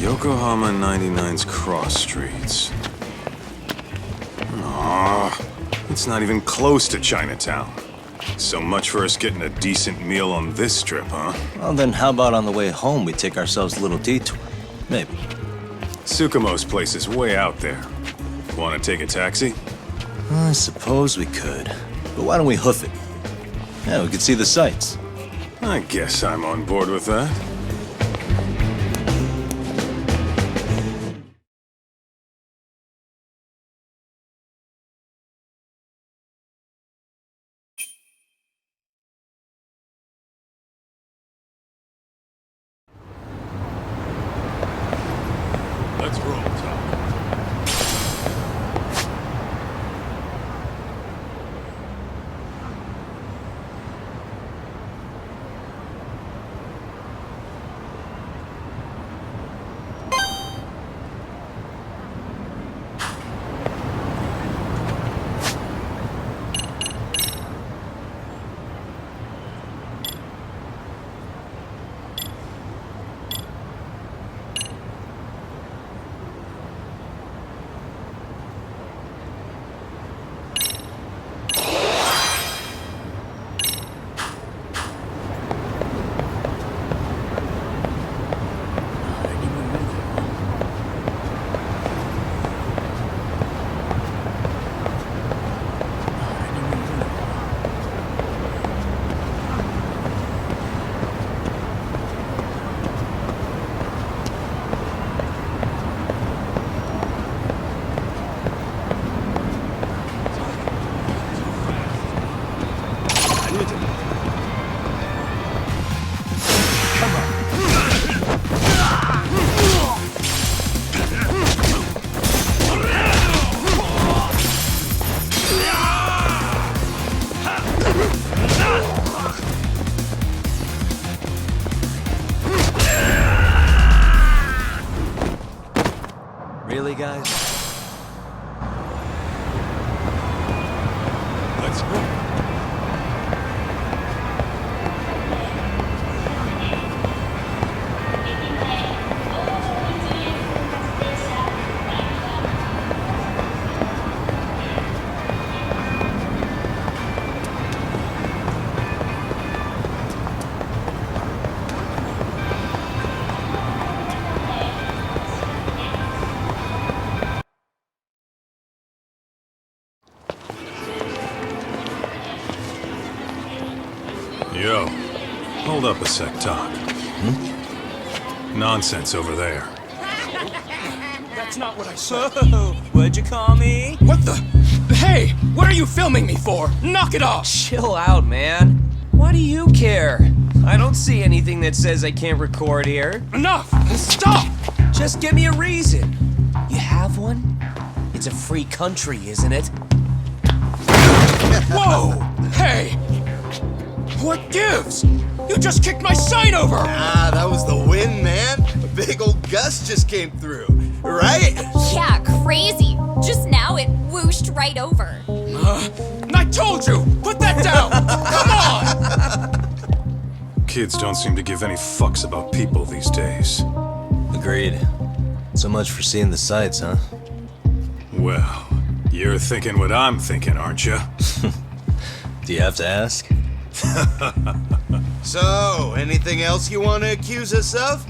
Yokohama 99's cross streets. Aw, it's not even close to Chinatown. So much for us getting a decent meal on this trip, huh? Well, then how about on the way home we take ourselves a little detour? Maybe. Tsukumo's place is way out there. Want to take a taxi? I suppose we could. But why don't we hoof it? Yeah, we could see the sights. I guess I'm on board with that. Let's roll, Tom. Really, guys? Let's go. Yo, hold up a sec, Doc. Nonsense over there. That's not what I said. Whoa, what'd you call me? What the? Hey, what are you filming me for? Knock it off! Chill out, man. Why do you care? I don't see anything that says I can't record here. Enough! Stop! Just give me a reason. You have one? It's a free country, isn't it? Whoa! Hey! What gives? You just kicked my sign over! Ah, that was the wind, man. A big old gust just came through, right? Yeah, crazy. Just now it whooshed right over. I told you! Put that down! Come on! Kids don't seem to give any fucks about people these days. Agreed. So much for seeing the sights, huh? Well, you're thinking what I'm thinking, aren't you? Do you have to ask? So, anything else you want to accuse us of?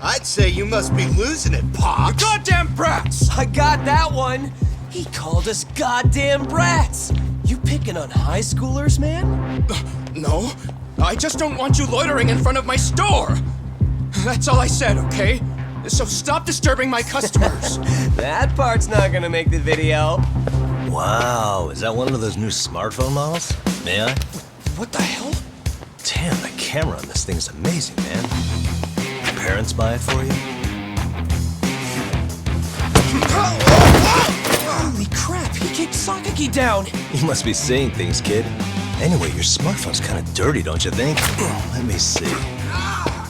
I'd say you must be losing it, Pops. You goddamn brats! I got that one. He called us goddamn brats. You picking on high schoolers, man? No, I just don't want you loitering in front of my store. That's all I said, okay? So stop disturbing my customers. That part's not gonna make the video. Wow, is that one of those new smartphone models? May I? What the hell? Damn, the camera on this thing's amazing, man. Your parents buy it for you? Holy crap, he kicked Sakaki down. You must be seeing things, kid. Anyway, your smartphone's kind of dirty, don't you think? Let me see.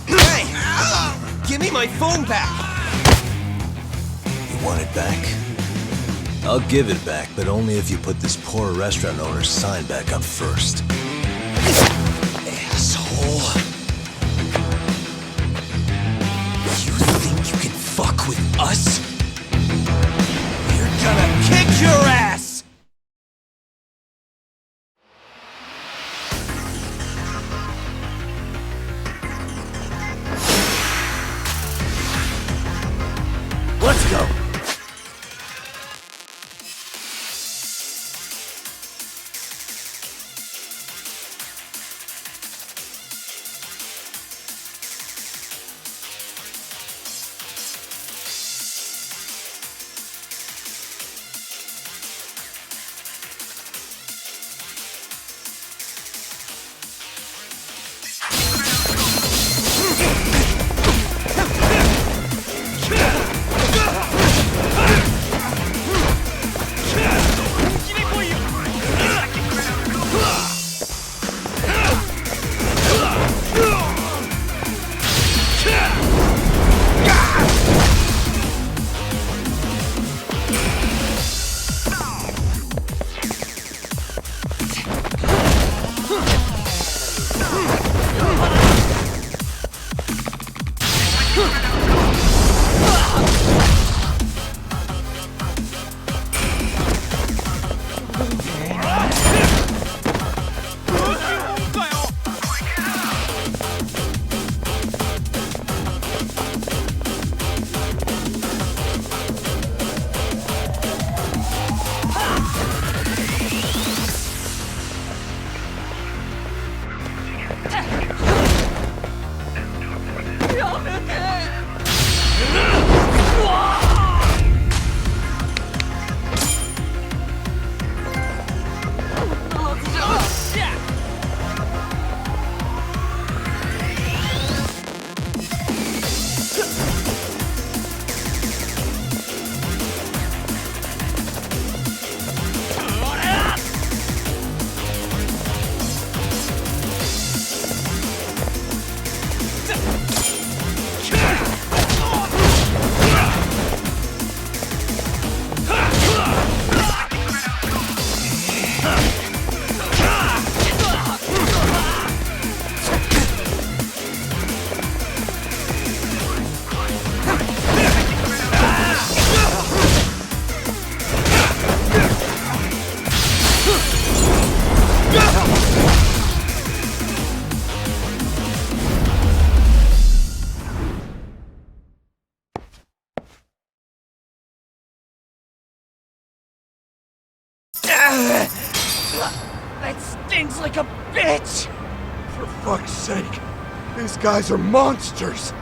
Hey! Give me my phone back! You want it back? I'll give it back, but only if you put this poor restaurant owner's sign back up first. Asshole. You think you can fuck Let's go! That stings like a bitch! For fuck's sake, these guys are monsters!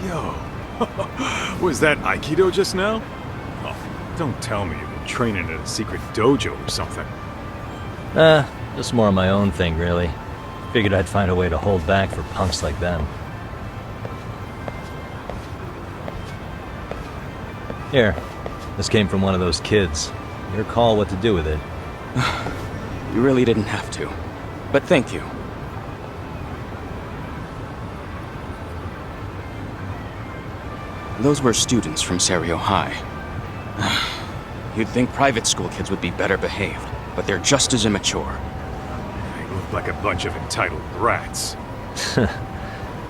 Yo, was that Aikido just now? Oh, don't tell me you've been training at a secret dojo or something. Just more of my own thing, really. Figured I'd find a way to hold back for punks like them. Here, this came from one of those kids. Your call what to do with it. You really didn't have to. But thank you. Those were students from Serio High. You'd think private school kids would be better behaved, but they're just as immature. They look like a bunch of entitled brats.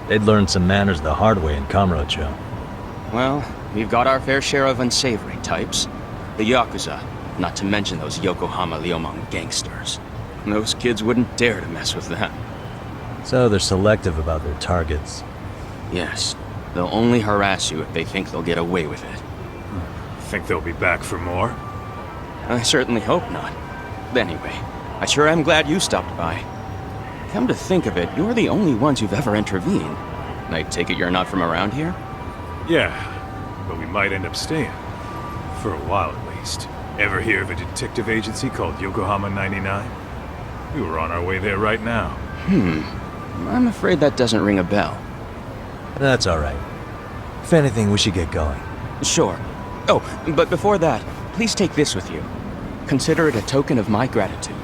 They'd learned some manners the hard way in Kamurocho. Well, we've got our fair share of unsavory types. The Yakuza, not to mention those Yokohama Liomang gangsters. Those kids wouldn't dare to mess with them. So they're selective about their targets. Yes, they'll only harass you if they think they'll get away with it. Think they'll be back for more? I certainly hope not. But anyway, I sure am glad you stopped by. Come to think of it, you're the only ones who've ever intervened. I take it you're not from around here? Yeah, but we might end up staying. For a while at least. Ever hear of a detective agency called Yokohama 99? We were on our way there right now. I'm afraid that doesn't ring a bell. That's alright. If anything, we should get going. Sure. Oh, but before that, please take this with you. Consider it a token of my gratitude.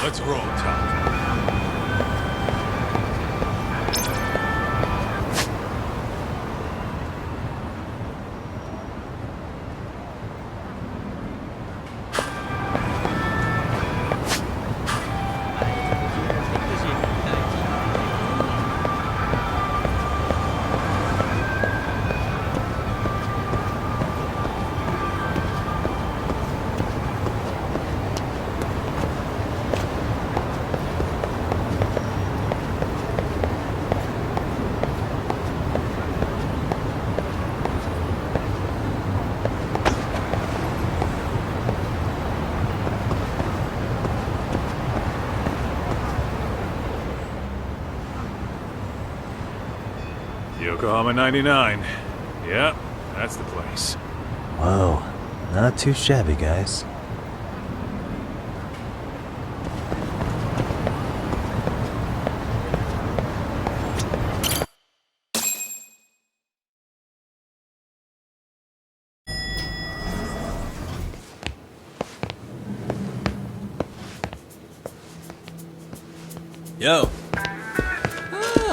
Let's roll, Tom. Yokohama 99. Yep, that's the place. Whoa, not too shabby, guys. Yo,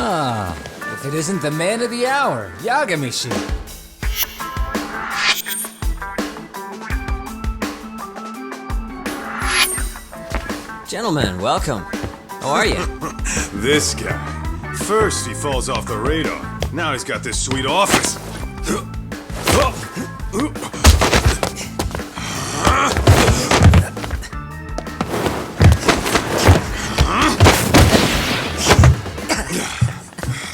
Ah, if it isn't the man of the hour, Yagami-shi. Gentlemen, welcome. How are you? This guy. First he falls off the radar. Now he's got this sweet office.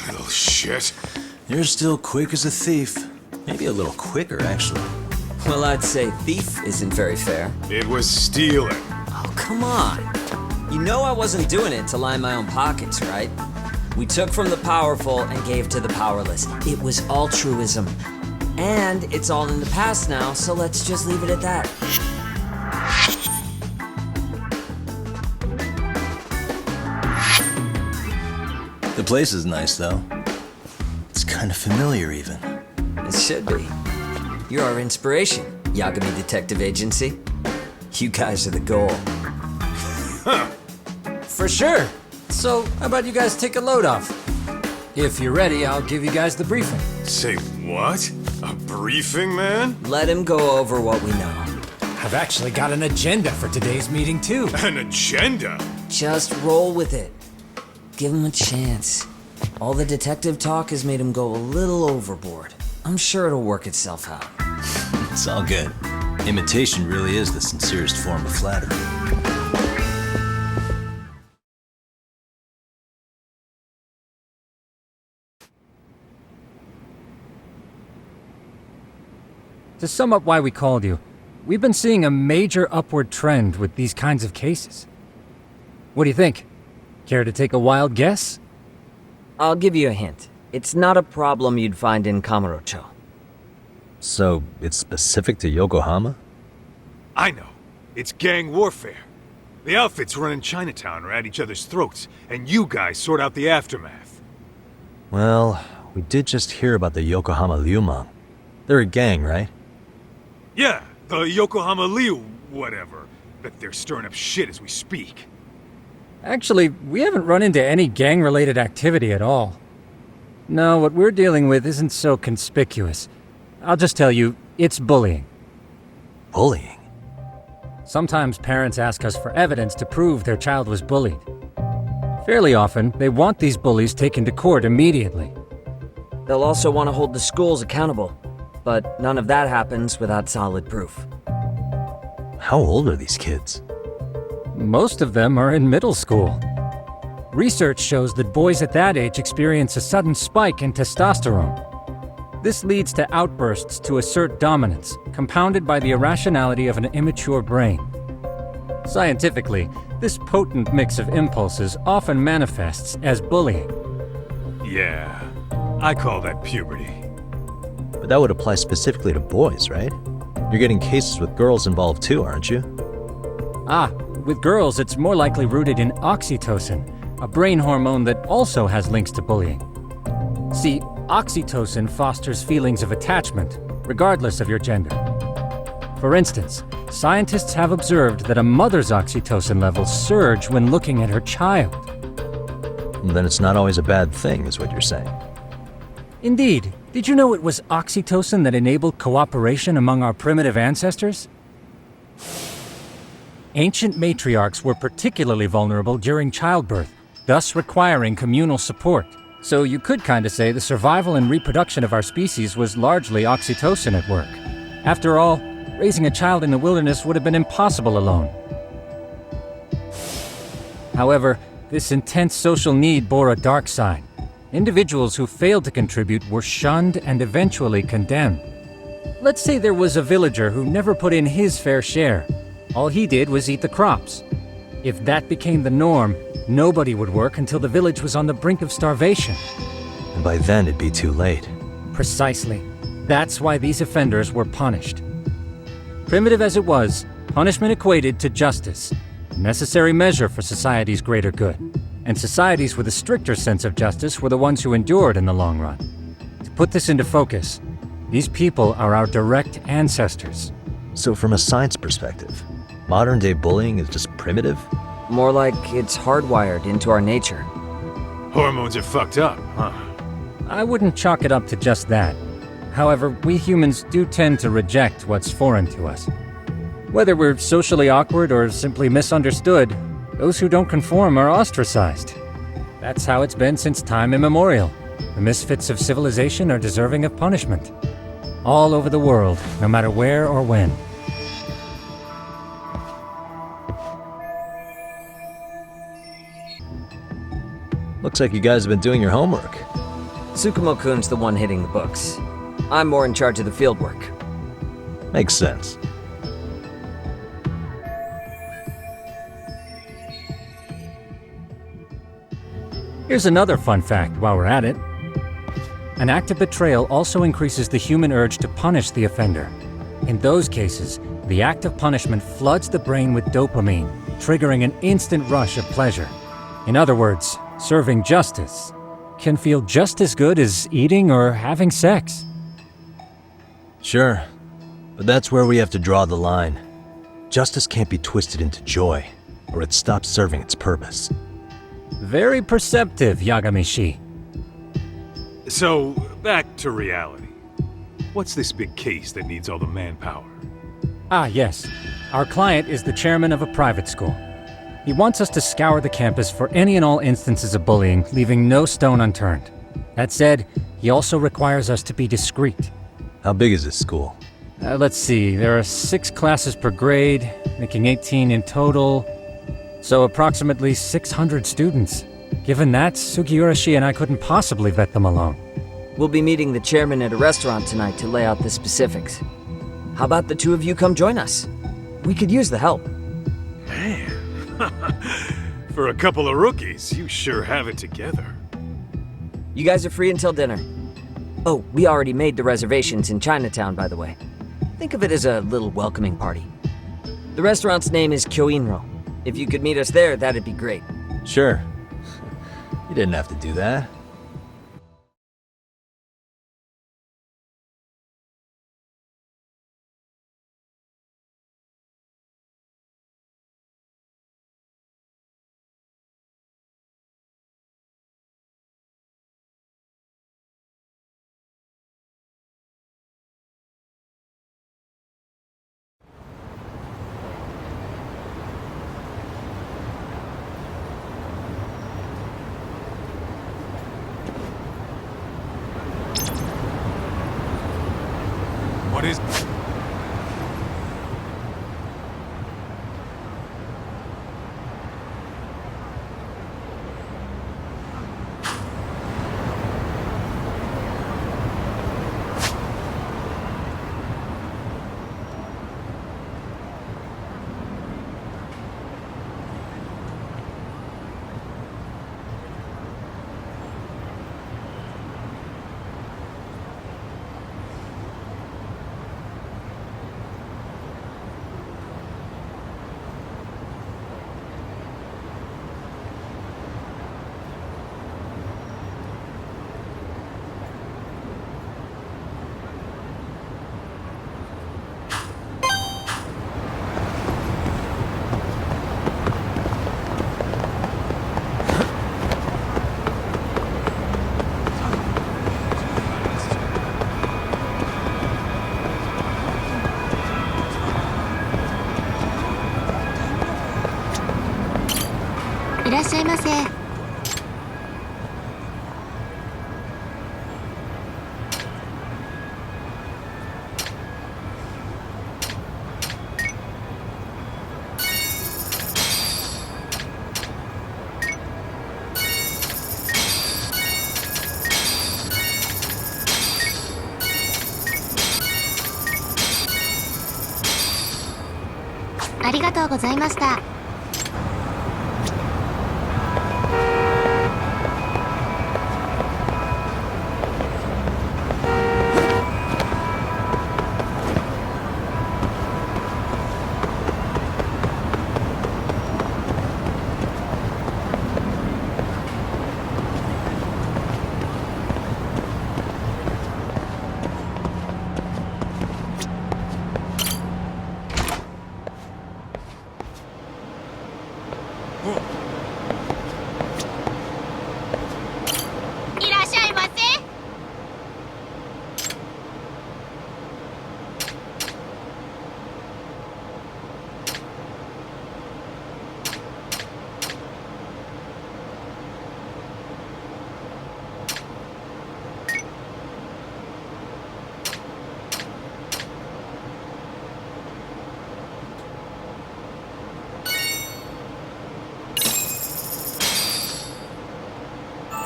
Little shit. you're still quick as a thief. Maybe a little quicker, actually. Well, I'd say thief isn't very fair. It was stealing. Oh, come on. You know I wasn't doing it to line my own pockets, right? We took from the powerful and gave to the powerless. It was altruism. And it's all in the past now, so let's just leave it at that. The place is nice, though. It's kind of familiar, even. It should be. You're our inspiration, Yagami Detective Agency. You guys are the goal. For sure. So, how about you guys take a load off? If you're ready, I'll give you guys the briefing. Say what? A briefing, man? Let him go over what we know. I've actually got an agenda for today's meeting, too. An agenda? Just roll with it. Give him a chance. All the detective talk has made him go a little overboard. I'm sure it'll work itself out. It's all good. Imitation really is the sincerest form of flattery. To sum up why we called you, we've been seeing a major upward trend with these kinds of cases. What do you think? Care to take a wild guess? I'll give you a hint. It's not a problem you'd find in Kamurocho. So, it's specific to Yokohama? I know. It's gang warfare. The outfits running Chinatown are at each other's throats, and you guys sort out the aftermath. Well, we did just hear about the Yokohama Liumang. They're a gang, right? Yeah, the Yokohama Liu whatever. Bet they're stirring up shit as we speak. Actually, we haven't run into any gang-related activity at all. No, what we're dealing with isn't so conspicuous. I'll just tell you, it's bullying. Bullying? Sometimes parents ask us for evidence to prove their child was bullied. Fairly often, they want these bullies taken to court immediately. They'll also want to hold the schools accountable, but none of that happens without solid proof. How old are these kids? Most of them are in middle school. Research shows that boys at that age experience a sudden spike in testosterone. This leads to outbursts to assert dominance, compounded by the irrationality of an immature brain. Scientifically, this potent mix of impulses often manifests as bullying. Yeah, I call that puberty. But that would apply specifically to boys, right? You're getting cases with girls involved too, aren't you? Ah, with girls it's more likely rooted in oxytocin, a brain hormone that also has links to bullying. See, oxytocin fosters feelings of attachment, regardless of your gender. For instance, scientists have observed that a mother's oxytocin levels surge when looking at her child. Then it's not always a bad thing, is what you're saying. Indeed. Did you know it was oxytocin that enabled cooperation among our primitive ancestors? Ancient matriarchs were particularly vulnerable during childbirth, thus requiring communal support. So you could kinda say the survival and reproduction of our species was largely oxytocin at work. After all, raising a child in the wilderness would have been impossible alone. However, this intense social need bore a dark side. Individuals who failed to contribute were shunned and eventually condemned. Let's say there was a villager who never put in his fair share. All he did was eat the crops. If that became the norm, nobody would work until the village was on the brink of starvation. And by then it'd be too late. Precisely. That's why these offenders were punished. Primitive as it was, punishment equated to justice, a necessary measure for society's greater good. And societies with a stricter sense of justice were the ones who endured in the long run. To put this into focus, these people are our direct ancestors. So from a science perspective, modern-day bullying is just primitive? More like it's hardwired into our nature. Hormones are fucked up, huh? I wouldn't chalk it up to just that. However, we humans do tend to reject what's foreign to us. Whether we're socially awkward or simply misunderstood, those who don't conform are ostracized. That's how it's been since time immemorial. The misfits of civilization are deserving of punishment. All over the world, no matter where or when. Looks like you guys have been doing your homework. Tsukumo-kun's the one hitting the books. I'm more in charge of the field work. Makes sense. Here's another fun fact while we're at it. An act of betrayal also increases the human urge to punish the offender. In those cases, the act of punishment floods the brain with dopamine, triggering an instant rush of pleasure. In other words, serving justice can feel just as good as eating or having sex. Sure, but that's where we have to draw the line. Justice can't be twisted into joy, or it stops serving its purpose. Very perceptive, Yagamishi. So, back to reality. What's this big case that needs all the manpower? Ah, yes. Our client is the chairman of a private school. He wants us to scour the campus for any and all instances of bullying, leaving no stone unturned. That said, he also requires us to be discreet. How big is this school? Let's see, there are 6 classes per grade, making 18 in total. So approximately 600 students. Given that, Sugiurashi and I couldn't possibly vet them alone. We'll be meeting the chairman at a restaurant tonight to lay out the specifics. How about the two of you come join us? We could use the help. Man, for a couple of rookies, you sure have it together. You guys are free until dinner. Oh, we already made the reservations in Chinatown, by the way. Think of it as a little welcoming party. The restaurant's name is Kyoinro. If you could meet us there, that'd be great. Sure. You didn't have to do that. いらっしゃいませ。ありがとうございました。いらっしゃいませ。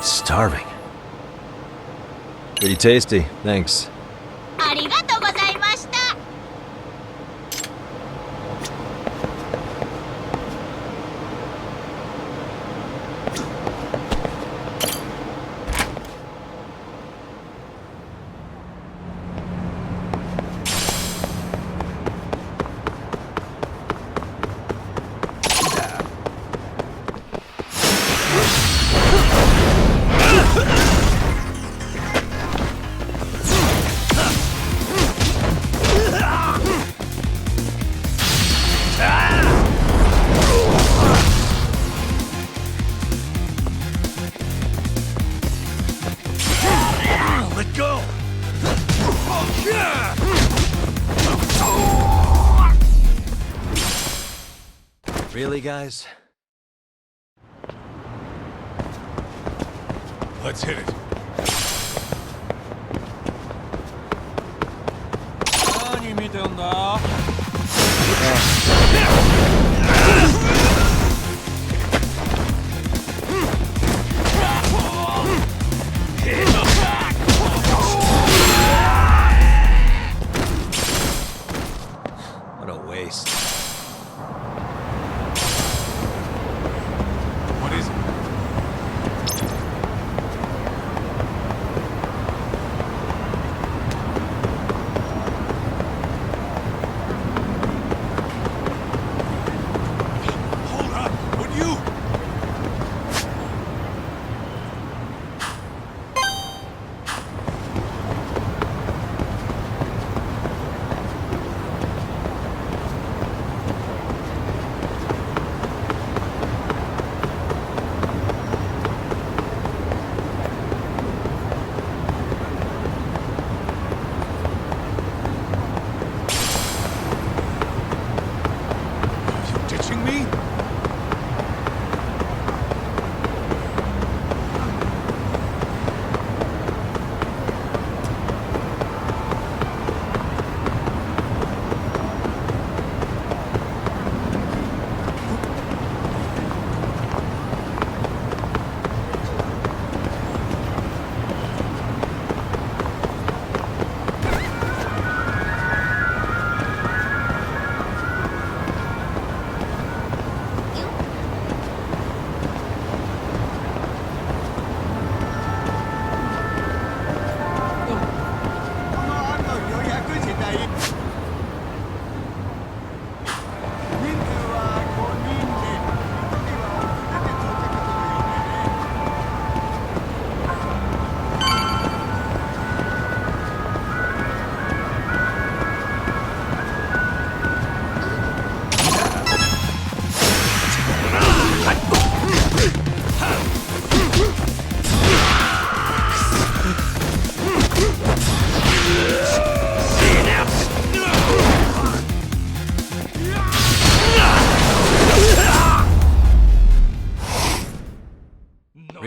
Starving. Pretty tasty, thanks. ありがとうございました。Let go! Really, guys? Let's hit it. What a waste. What is it?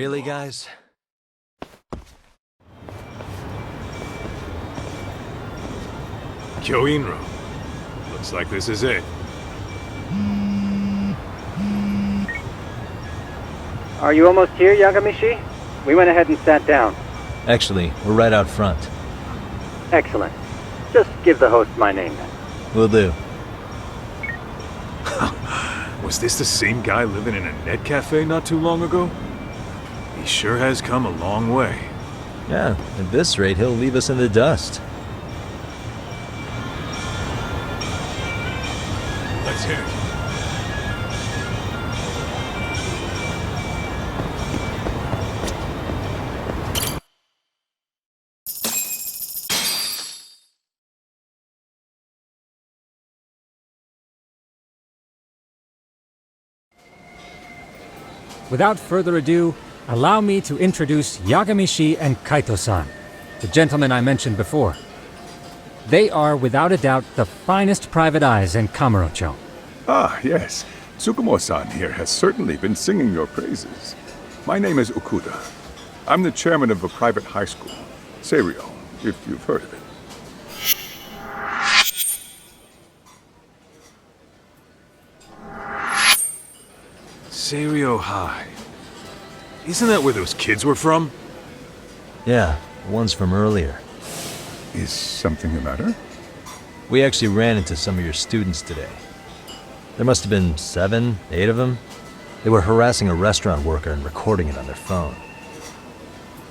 Really, guys? Kyoinro. Looks like this is it. Are you almost here, Yagamishi? We went ahead and sat down. Actually, we're right out front. Excellent. Just give the host my name then. Will do. Was this the same guy living in a net cafe not too long ago? He sure has come a long way. Yeah, at this rate, he'll leave us in the dust. Let's hit it. Without further ado, allow me to introduce Yagamishi and Kaito-san, the gentlemen I mentioned before. They are, without a doubt, the finest private eyes in Kamurocho. Ah, yes. Tsukumo-san here has certainly been singing your praises. My name is Okuda. I'm the chairman of a private high school, Seiryo, if you've heard of it. Seiryo High. Isn't that where those kids were from? Yeah, the ones from earlier. Is something the matter? We actually ran into some of your students today. There must have been 7, 8 of them. They were harassing a restaurant worker and recording it on their phone.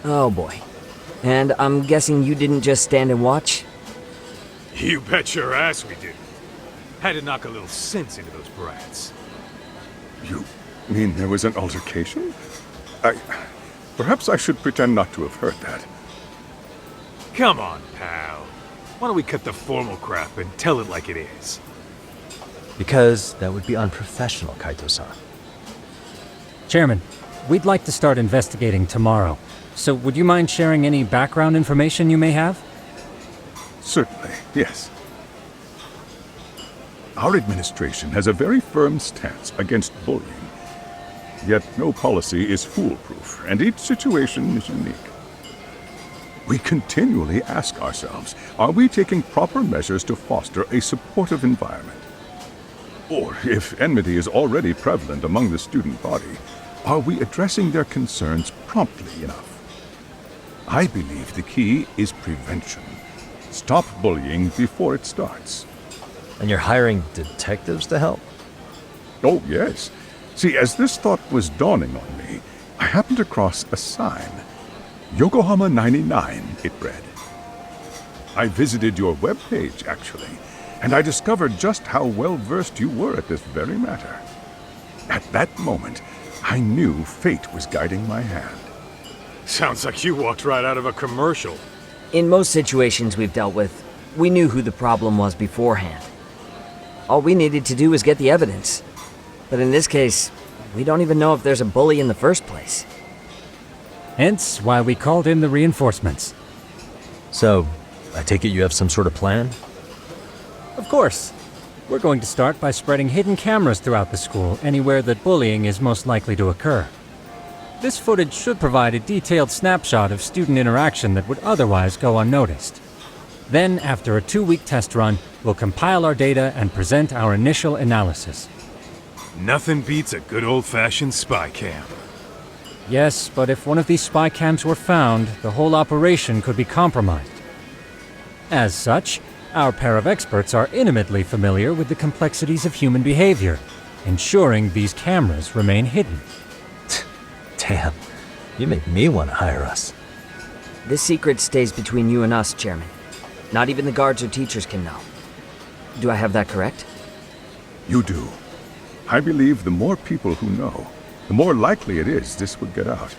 Oh boy. And I'm guessing you didn't just stand and watch? You bet your ass we did. Had to knock a little sense into those brats. You mean there was an altercation? Perhaps I should pretend not to have heard that. Come on, pal. Why don't we cut the formal crap and tell it like it is? Because that would be unprofessional, Kaito-san. Chairman, we'd like to start investigating tomorrow. So would you mind sharing any background information you may have? Certainly, yes. Our administration has a very firm stance against bullying. Yet no policy is foolproof, and each situation is unique. We continually ask ourselves, are we taking proper measures to foster a supportive environment? Or, if enmity is already prevalent among the student body, are we addressing their concerns promptly enough? I believe the key is prevention. Stop bullying before it starts. And you're hiring detectives to help? Oh, yes. See, as this thought was dawning on me, I happened across a sign. Yokohama 99, it read. I visited your webpage, actually, and I discovered just how well-versed you were at this very matter. At that moment, I knew fate was guiding my hand. Sounds like you walked right out of a commercial. In most situations we've dealt with, we knew who the problem was beforehand. All we needed to do was get the evidence. But in this case, we don't even know if there's a bully in the first place. Hence why we called in the reinforcements. So, I take it you have some sort of plan? Of course. We're going to start by spreading hidden cameras throughout the school, anywhere that bullying is most likely to occur. This footage should provide a detailed snapshot of student interaction that would otherwise go unnoticed. Then, after a 2-week test run, we'll compile our data and present our initial analysis. Nothing beats a good old-fashioned spy cam. Yes, but if one of these spy cams were found, the whole operation could be compromised. As such, our pair of experts are intimately familiar with the complexities of human behavior, ensuring these cameras remain hidden. Damn, you make me want to hire us. This secret stays between you and us, Chairman. Not even the guards or teachers can know. Do I have that correct? You do. I believe the more people who know, the more likely it is this would get out.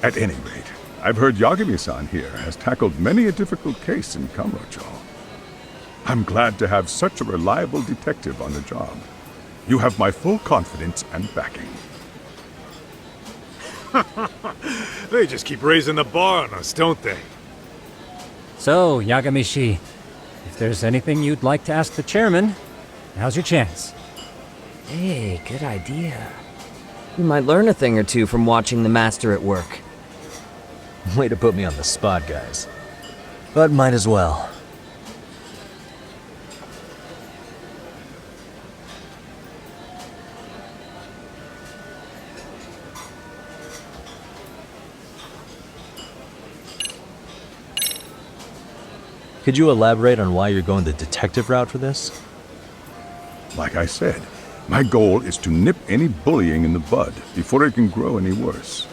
At any rate, I've heard Yagami-san here has tackled many a difficult case in Kamurocho. I'm glad to have such a reliable detective on the job. You have my full confidence and backing. They just keep raising the bar on us, don't they? So, Yagamishi, if there's anything you'd like to ask the chairman, now's your chance. Hey, good idea. You might learn a thing or two from watching the master at work. Way to put me on the spot, guys. But might as well. Could you elaborate on why you're going the detective route for this? Like I said, my goal is to nip any bullying in the bud before it can grow any worse.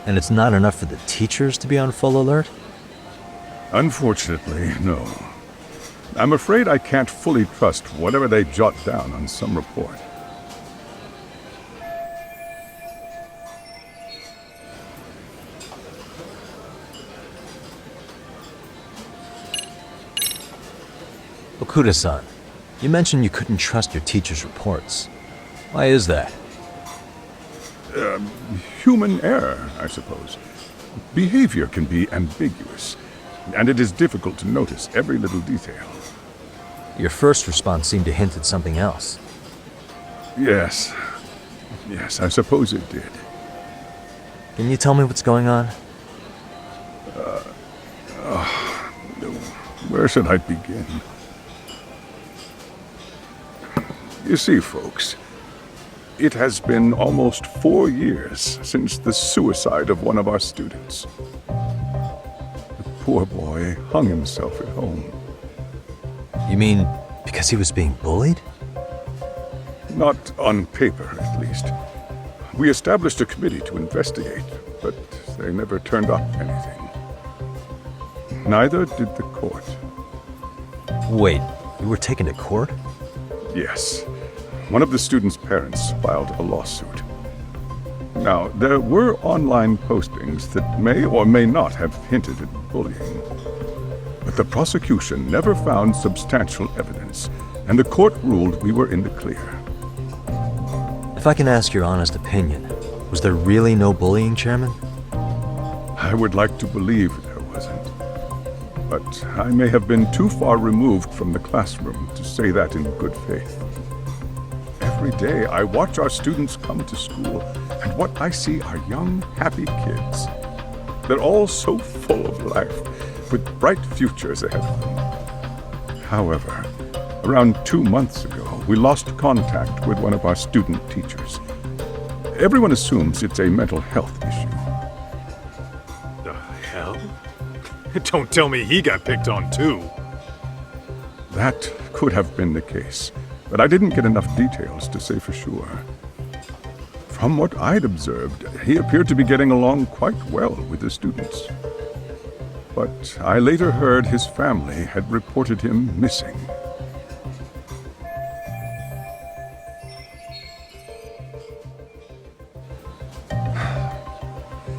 And it's not enough for the teachers to be on full alert? Unfortunately, no. I'm afraid I can't fully trust whatever they jot down on some report. Okuda-san, you mentioned you couldn't trust your teacher's reports. Why is that? Human error, I suppose. Behavior can be ambiguous, and it is difficult to notice every little detail. Your first response seemed to hint at something else. Yes. Yes, I suppose it did. Can you tell me what's going on? Where should I begin? You see, folks, it has been almost 4 years since the suicide of one of our students. The poor boy hung himself at home. You mean because he was being bullied? Not on paper, at least. We established a committee to investigate, but they never turned up anything. Neither did the court. Wait, you were taken to court? Yes. One of the students' parents filed a lawsuit. Now, there were online postings that may or may not have hinted at bullying. But the prosecution never found substantial evidence, and the court ruled we were in the clear. If I can ask your honest opinion, was there really no bullying, Chairman? I would like to believe there wasn't. But I may have been too far removed from the classroom to say that in good faith. Every day I watch our students come to school, and what I see are young, happy kids. They're all so full of life, with bright futures ahead of them. However, around 2 months ago, we lost contact with one of our student teachers. Everyone assumes it's a mental health issue. The hell? Don't tell me he got picked on too. That could have been the case, but I didn't get enough details to say for sure. From what I'd observed, he appeared to be getting along quite well with the students. But I later heard his family had reported him missing.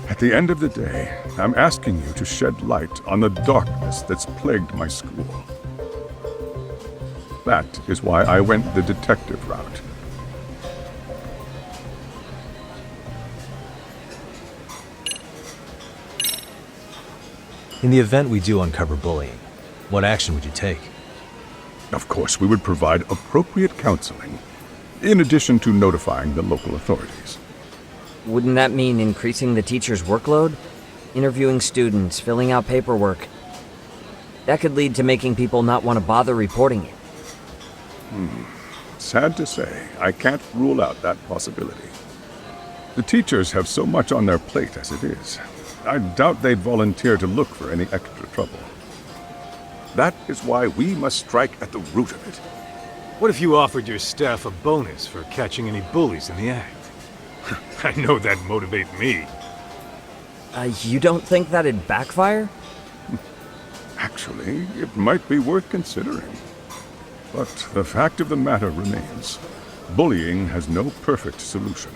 At the end of the day, I'm asking you to shed light on the darkness that's plagued my school. That is why I went the detective route. In the event we do uncover bullying, what action would you take? Of course, we would provide appropriate counseling, in addition to notifying the local authorities. Wouldn't that mean increasing the teacher's workload? Interviewing students, filling out paperwork. That could lead to making people not want to bother reporting it. Sad to say, I can't rule out that possibility. The teachers have so much on their plate as it is. I doubt they'd volunteer to look for any extra trouble. That is why we must strike at the root of it. What if you offered your staff a bonus for catching any bullies in the act? I know that'd motivate me. You don't think that'd backfire? Actually, it might be worth considering. But the fact of the matter remains, bullying has no perfect solution.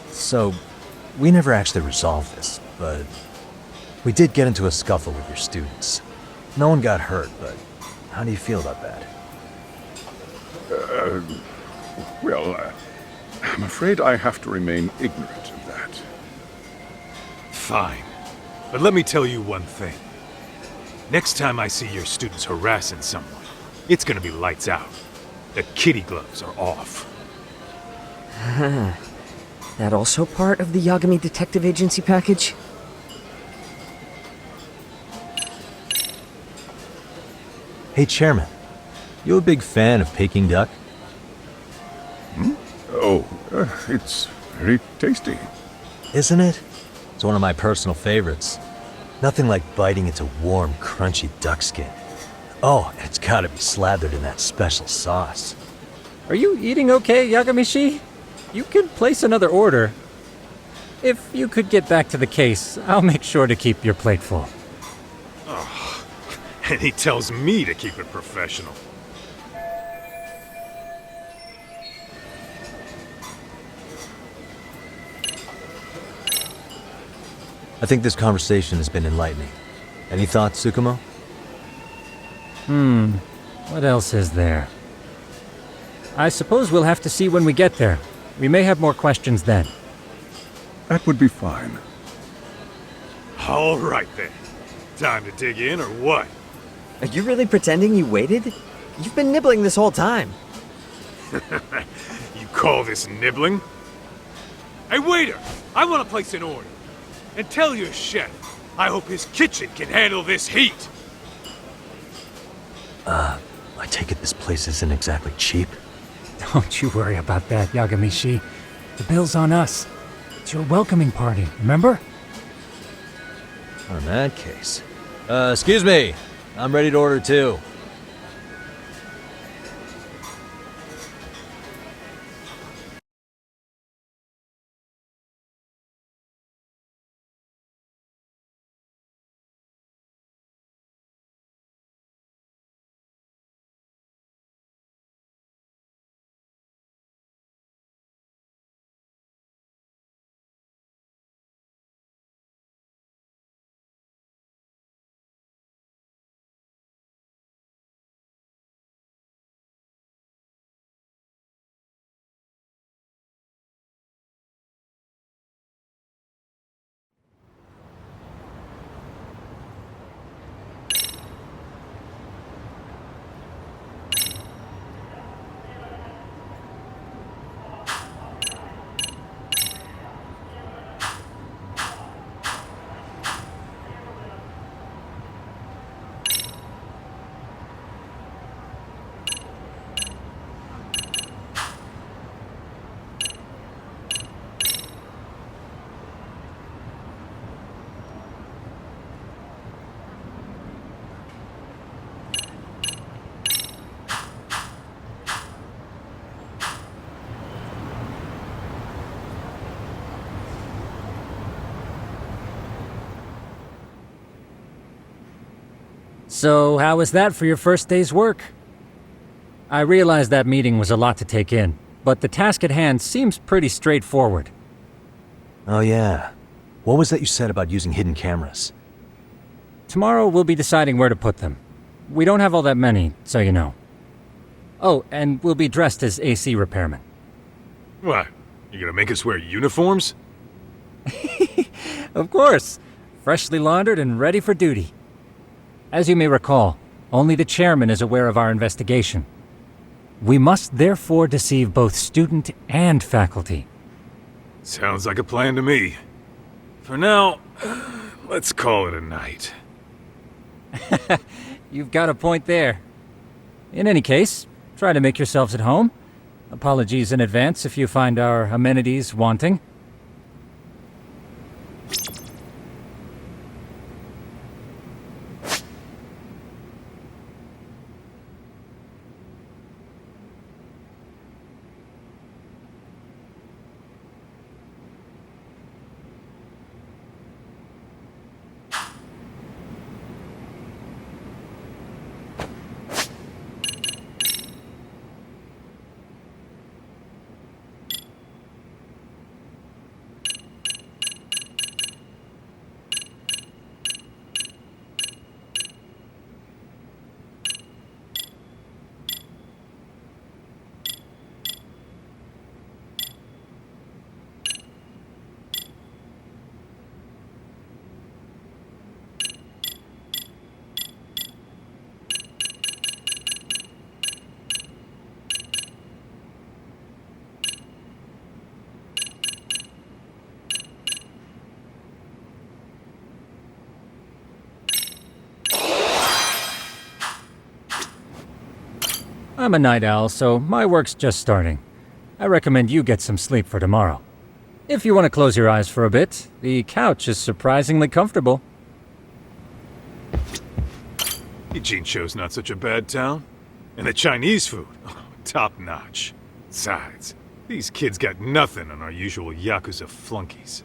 So, we never actually resolved this, but we did get into a scuffle with your students. No one got hurt, but how do you feel about that? I'm afraid I have to remain ignorant of that. Fine. But let me tell you one thing. Next time I see your students harassing someone, it's gonna be lights out. The kitty gloves are off. That also part of the Yagami Detective Agency package? Hey, Chairman. You a big fan of Peking duck? Oh, it's very tasty. Isn't it? It's one of my personal favorites. Nothing like biting into warm, crunchy duck skin. Oh, and it's gotta be slathered in that special sauce. Are you eating okay, Yagamishi? You can place another order. If you could get back to the case, I'll make sure to keep your plate full. Oh, and he tells me to keep it professional. I think this conversation has been enlightening. Any thoughts, Tsukumo? What else is there? I suppose we'll have to see when we get there. We may have more questions then. That would be fine. All right then. Time to dig in or what? Are you really pretending you waited? You've been nibbling this whole time. You call this nibbling? Hey waiter, I want to place an order. And tell your chef, I hope his kitchen can handle this heat. I take it this place isn't exactly cheap? Don't you worry about that, Yagamishi. The bill's on us. It's your welcoming party, remember? In that case. Excuse me. I'm ready to order too. So, how was that for your first day's work? I realize that meeting was a lot to take in, but the task at hand seems pretty straightforward. Oh yeah. What was that you said about using hidden cameras? Tomorrow we'll be deciding where to put them. We don't have all that many, so you know. Oh, and we'll be dressed as AC repairmen. What? You gonna make us wear uniforms? Of course! Freshly laundered and ready for duty. As you may recall, only the chairman is aware of our investigation. We must therefore deceive both student and faculty. Sounds like a plan to me. For now, let's call it a night. You've got a point there. In any case, try to make yourselves at home. Apologies in advance if you find our amenities wanting. I'm a night owl, so my work's just starting. I recommend you get some sleep for tomorrow. If you want to close your eyes for a bit, the couch is surprisingly comfortable. Ijincho's not such a bad town. And the Chinese food, top notch. Besides, these kids got nothing on our usual Yakuza flunkies.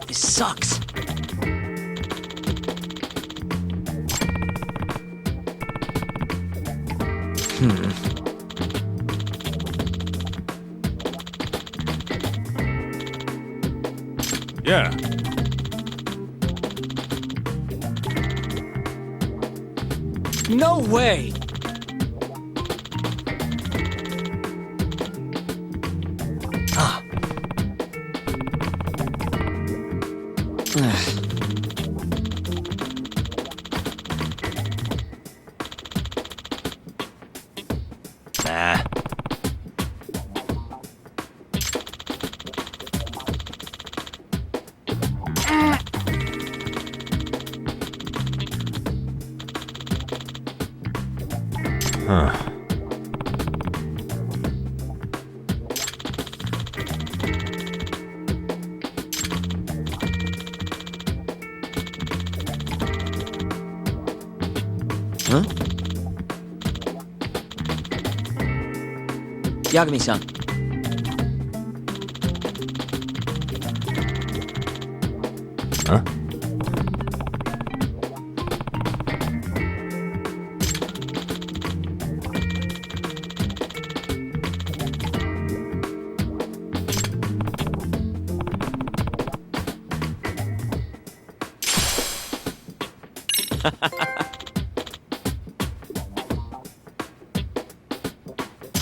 This sucks. Yeah. No way! Nah. Huh. Huh? Yagami-san. Huh?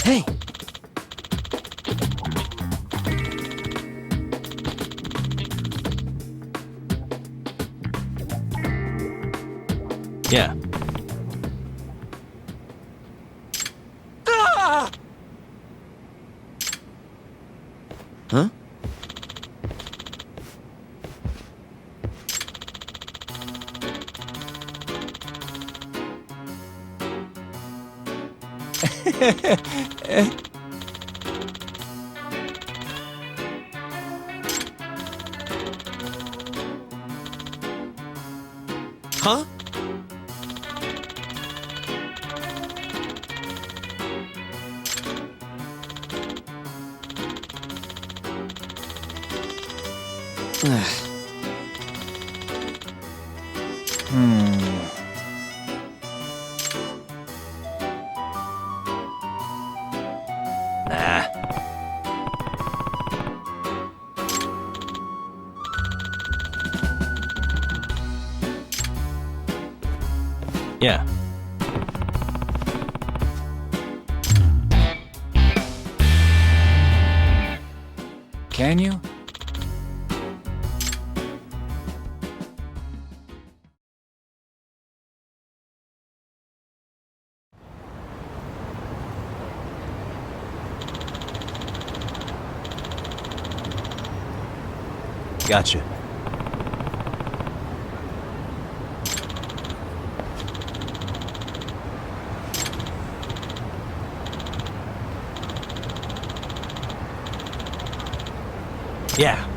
Hey! Yeah. Huh? Huh? Nah. Yeah. Can you? Gotcha. Yeah.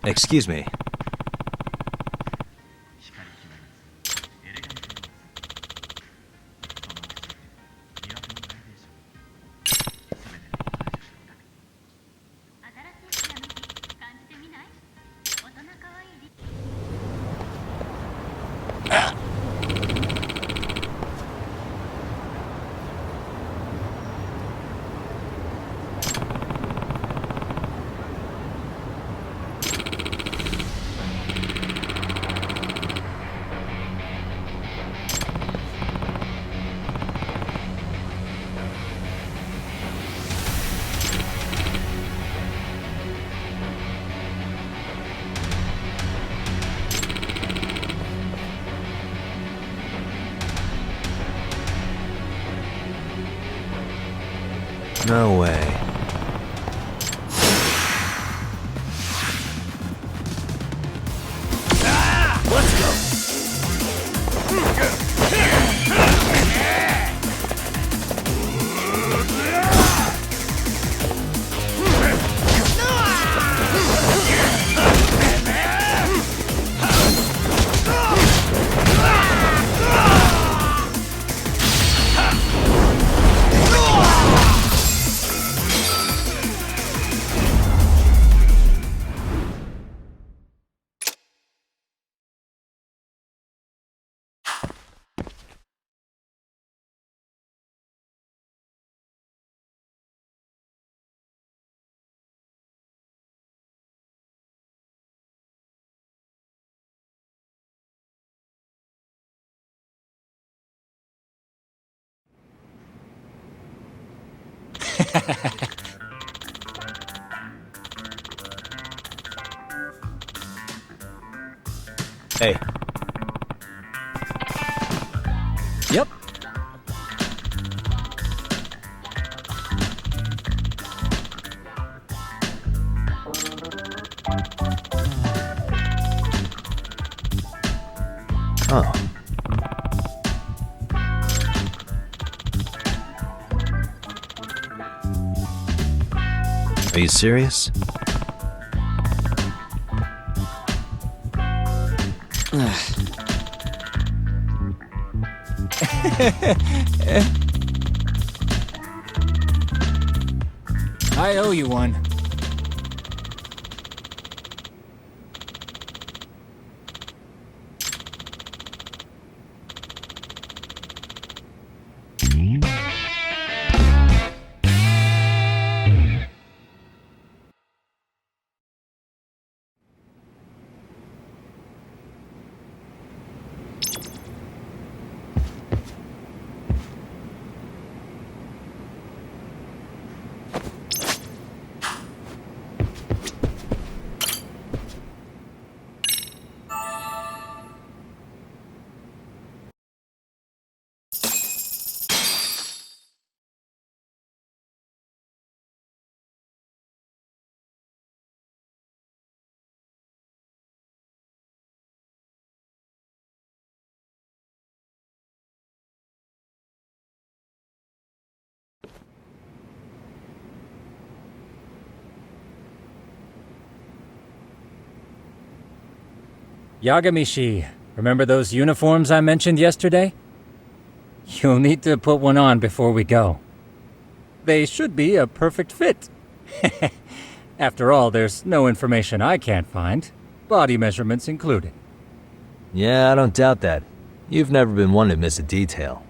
Excuse me. No way. Let's go. Hey. Yep. Oh. Are you serious? I owe you one. Yagamishi, remember those uniforms I mentioned yesterday? You'll need to put one on before we go. They should be a perfect fit. After all, there's no information I can't find, body measurements included. Yeah, I don't doubt that. You've never been one to miss a detail.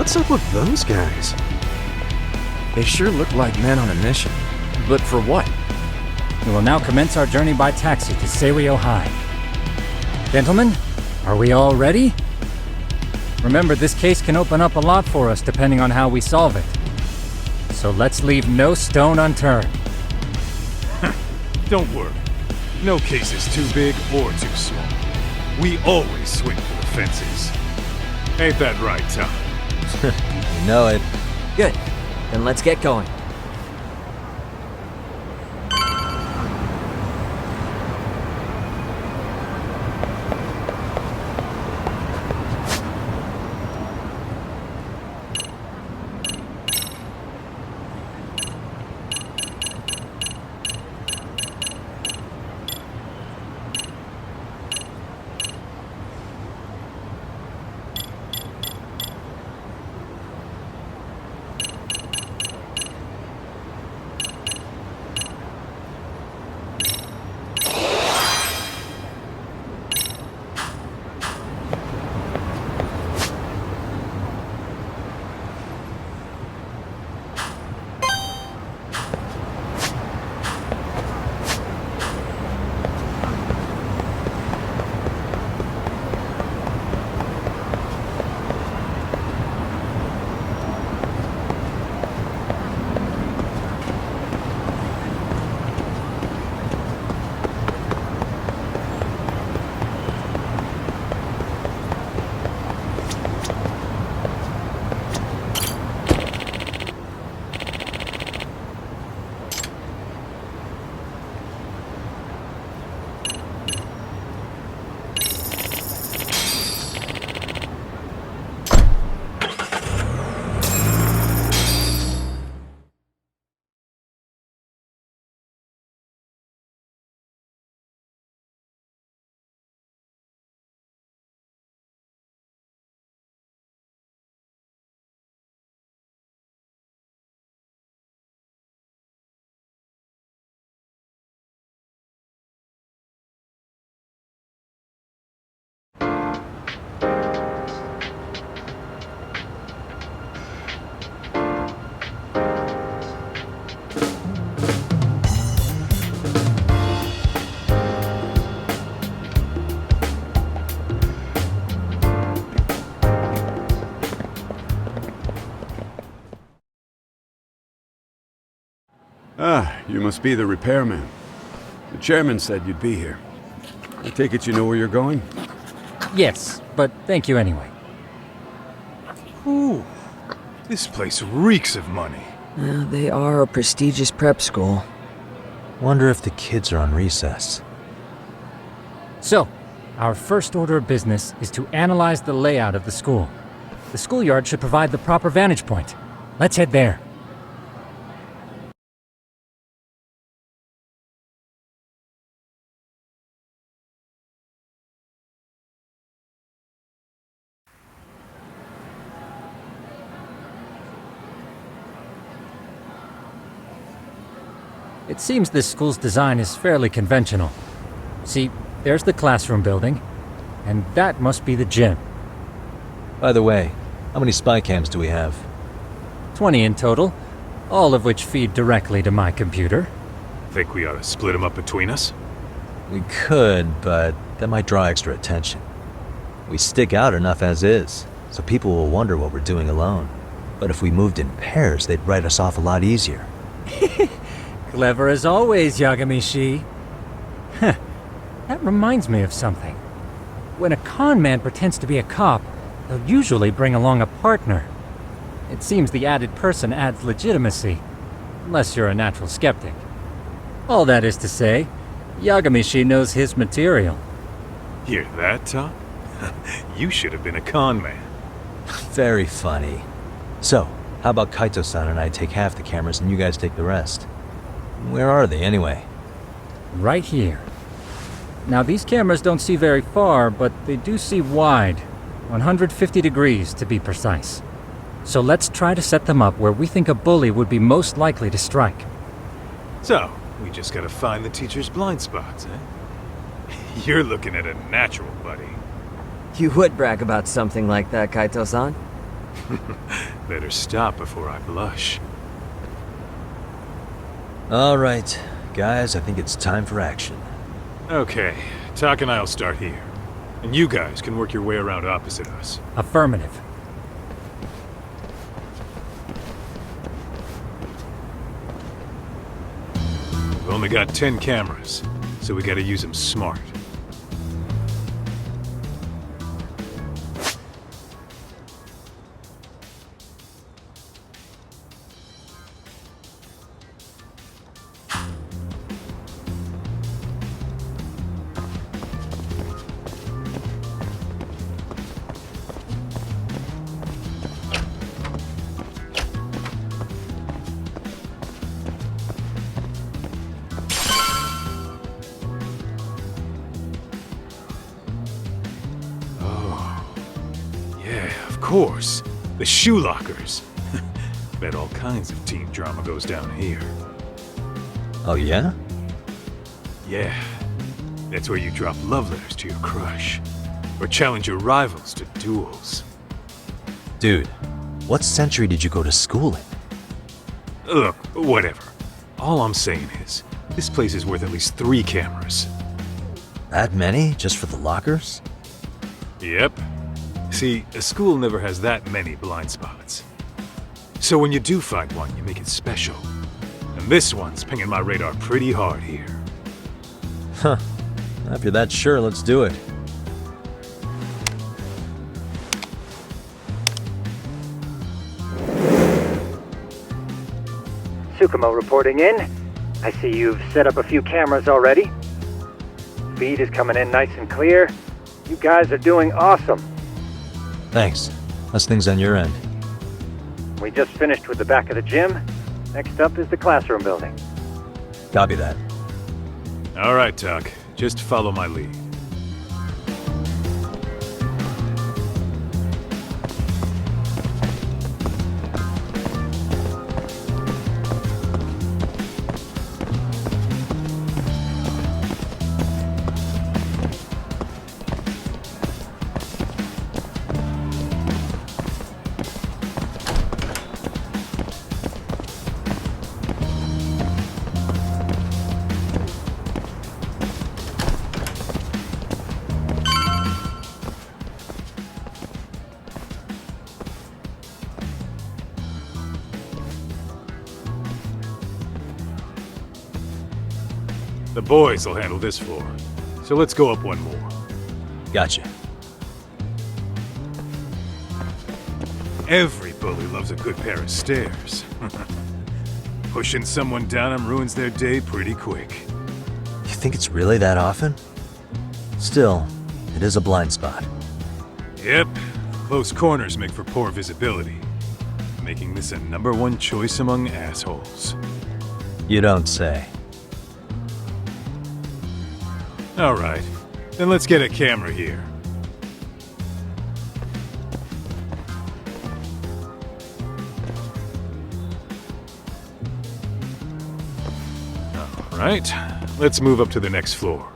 What's up with those guys? They sure look like men on a mission. But for what? We will now commence our journey by taxi to Seiryo High. Gentlemen, are we all ready? Remember, this case can open up a lot for us depending on how we solve it. So let's leave no stone unturned. Don't worry. No case is too big or too small. We always swing for the fences. Ain't that right, Tom? You know it. Good. Then let's get going. Ah, you must be the repairman. The chairman said you'd be here. I take it you know where you're going? Yes, but thank you anyway. Ooh, this place reeks of money. They are a prestigious prep school. Wonder if the kids are on recess. So, our first order of business is to analyze the layout of the school. The schoolyard should provide the proper vantage point. Let's head there. It seems this school's design is fairly conventional. See, there's the classroom building, and that must be the gym. By the way, how many spy cams do we have? 20 in total, all of which feed directly to my computer. Think we ought to split them up between us? We could, but that might draw extra attention. We stick out enough as is, so people will wonder what we're doing alone. But if we moved in pairs, they'd write us off a lot easier. Clever as always, Yagami-shi. Huh. That reminds me of something. When a con man pretends to be a cop, they'll usually bring along a partner. It seems the added person adds legitimacy, unless you're a natural skeptic. All that is to say, Yagami-shi knows his material. Hear that, Tom? You should have been a con man. Very funny. So, how about Kaito-san and I take half the cameras and you guys take the rest? Where are they, anyway? Right here. Now, these cameras don't see very far, but they do see wide. 150 degrees, to be precise. So let's try to set them up where we think a bully would be most likely to strike. So, we just gotta find the teacher's blind spots, eh? You're looking at a natural, buddy. You would brag about something like that, Kaito-san. Better stop before I blush. All right, guys, I think it's time for action. Okay, Tak and I'll start here. And you guys can work your way around opposite us. Affirmative. We've only got 10 cameras, so we gotta use them smart. Of course, the shoe lockers. Bet all kinds of teen drama goes down here. Oh, yeah? Yeah, that's where you drop love letters to your crush. Or challenge your rivals to duels. Dude, what century did you go to school in? Look, whatever. All I'm saying is, this place is worth at least 3 cameras. That many? Just for the lockers? Yep. See, a school never has that many blind spots. So when you do find one, you make it special. And this one's pinging my radar pretty hard here. Huh. If you're that sure, let's do it. Tsukumo reporting in. I see you've set up a few cameras already. Feed is coming in nice and clear. You guys are doing awesome. Thanks. How's things on your end? We just finished with the back of the gym. Next up is the classroom building. Copy that. All right, Tak. Just follow my lead. The boys will handle this floor. So let's go up one more. Gotcha. Every bully loves a good pair of stairs. Pushing someone down them ruins their day pretty quick. You think it's really that often? Still, it is a blind spot. Yep. Close corners make for poor visibility. Making this a #1 choice among assholes. You don't say. All right. Then let's get a camera here. All right. Let's move up to the next floor.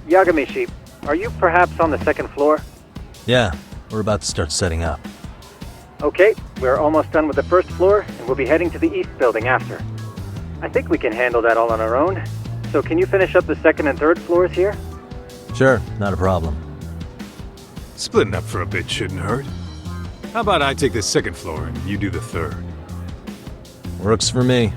Yagamishi, are you perhaps on the second floor? Yeah, we're about to start setting up. Okay, we're almost done with the first floor, and we'll be heading to the east building after. I think we can handle that all on our own. So can you finish up the second and third floors here? Sure, not a problem. Splitting up for a bit shouldn't hurt. How about I take the second floor and you do the third? Works for me.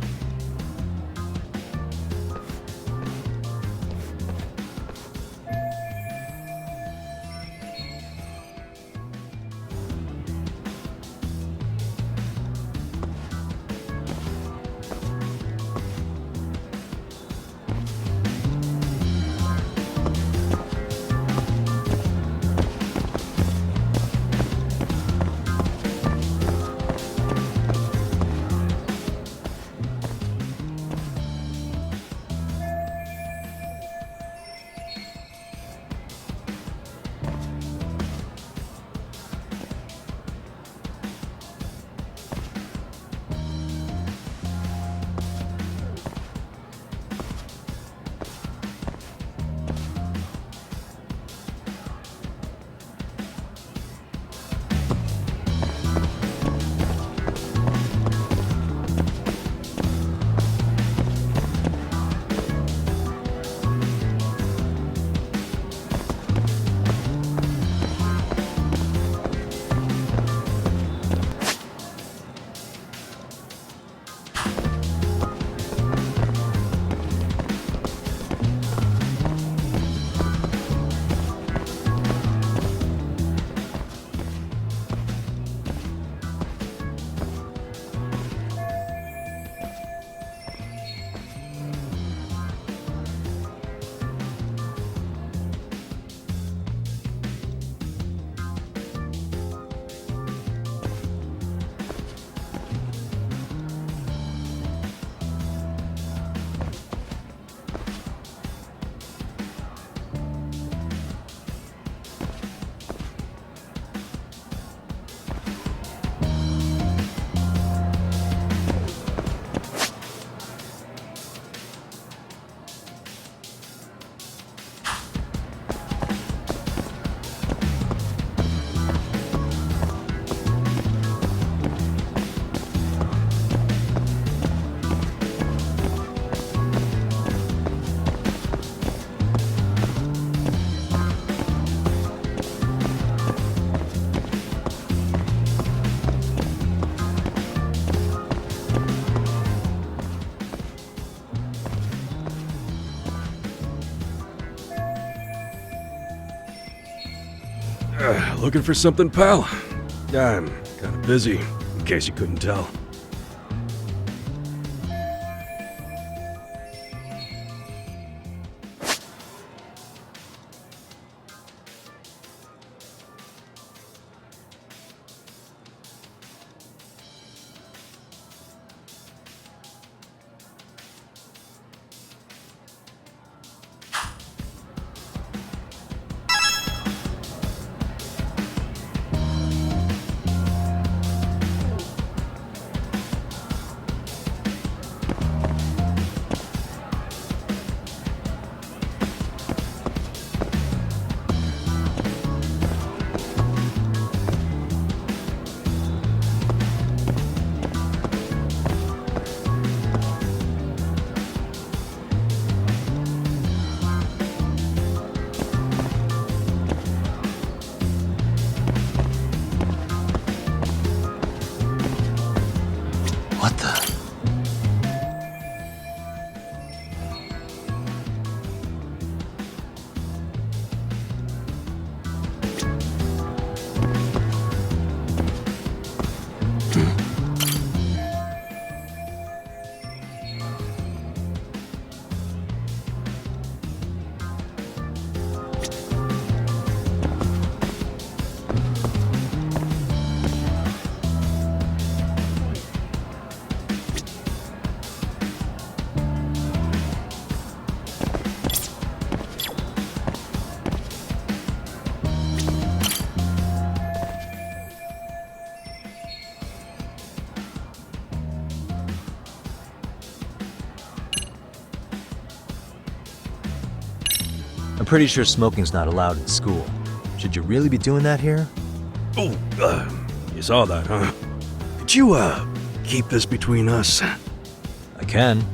Looking for something, pal? Yeah, I'm kind of busy, in case you couldn't tell. What the? I'm pretty sure smoking's not allowed in school. Should you really be doing that here? Oh, you saw that, huh? Could you, keep this between us? I can.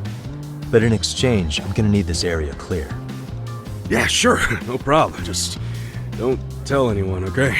But in exchange, I'm gonna need this area clear. Yeah, sure, no problem. Just don't tell anyone, okay?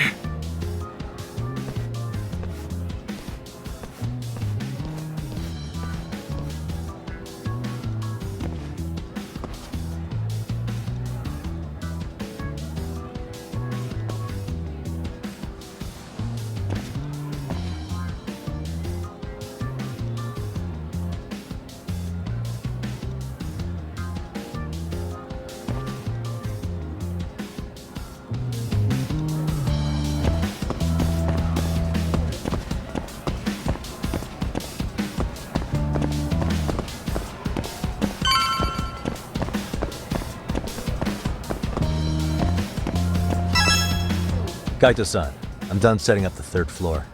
Kaito-san, I'm done setting up the third floor.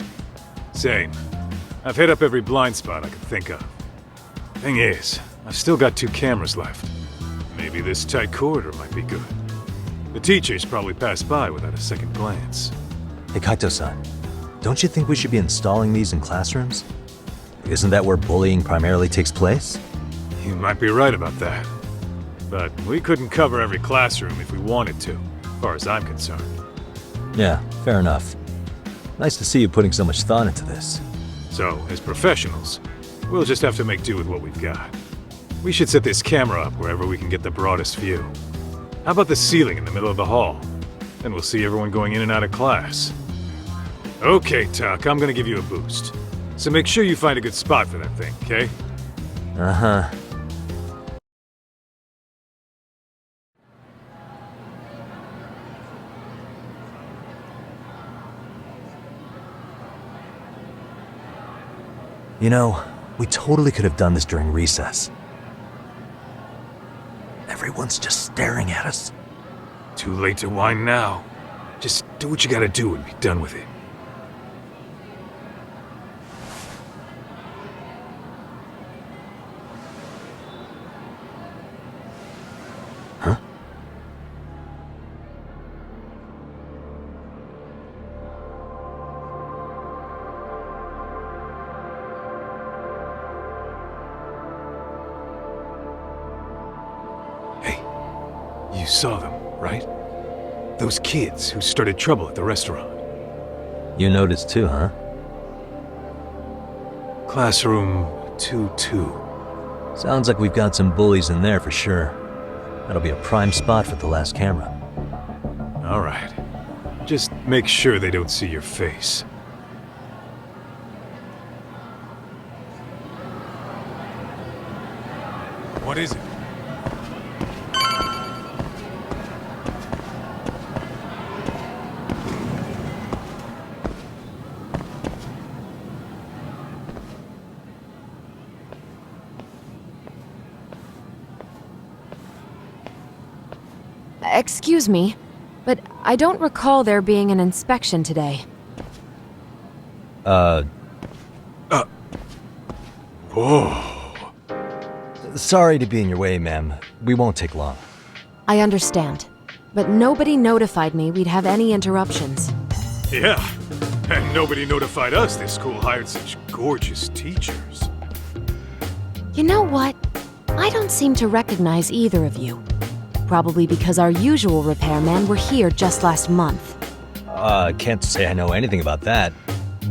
Same. I've hit up every blind spot I could think of. Thing is, I've still got 2 cameras left. Maybe this tight corridor might be good. The teachers probably passed by without a second glance. Hey Kaito-san, don't you think we should be installing these in classrooms? Isn't that where bullying primarily takes place? You might be right about that. But we couldn't cover every classroom if we wanted to, as far as I'm concerned. Yeah, fair enough. Nice to see you putting so much thought into this. So, as professionals, we'll just have to make do with what we've got. We should set this camera up wherever we can get the broadest view. How about the ceiling in the middle of the hall? Then we'll see everyone going in and out of class. Okay, Tuck, I'm gonna give you a boost. So make sure you find a good spot for that thing, okay? Uh-huh. You know, we totally could have done this during recess. Everyone's just staring at us. Too late to whine now. Just do what you gotta do and be done with it. Huh? You saw them, right? Those kids who started trouble at the restaurant. You noticed too, huh? Classroom 2-2. Sounds like we've got some bullies in there for sure. That'll be a prime spot for the last camera. All right. Just make sure they don't see your face. What is it? Excuse me, but I don't recall there being an inspection today. Whoa. Sorry to be in your way, ma'am. We won't take long. I understand, but nobody notified me we'd have any interruptions. Yeah, and nobody notified us this school hired such gorgeous teachers. You know what? I don't seem to recognize either of you. Probably because our usual repairmen were here just last month. Can't say I know anything about that.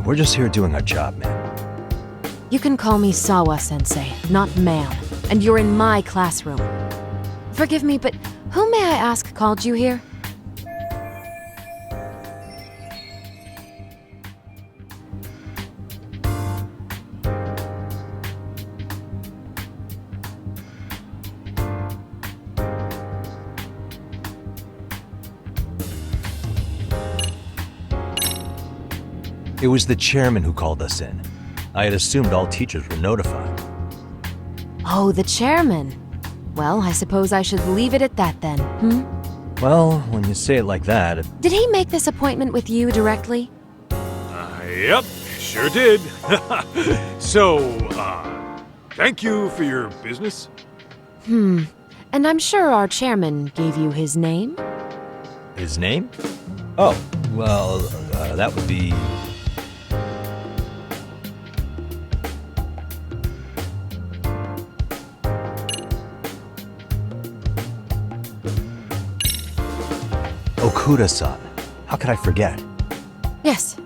We're just here doing our job, man. You can call me Sawa-sensei, not ma'am, and you're in my classroom. Forgive me, but who may I ask called you here? It was the chairman who called us in. I had assumed all teachers were notified. Oh, the chairman. Well, I suppose I should leave it at that then, Well, when you say it like that... Did he make this appointment with you directly? Yep, sure did. So, thank you for your business. And I'm sure our chairman gave you his name? His name? Oh, well, that would be... Okuda-san. How could I forget? Yes,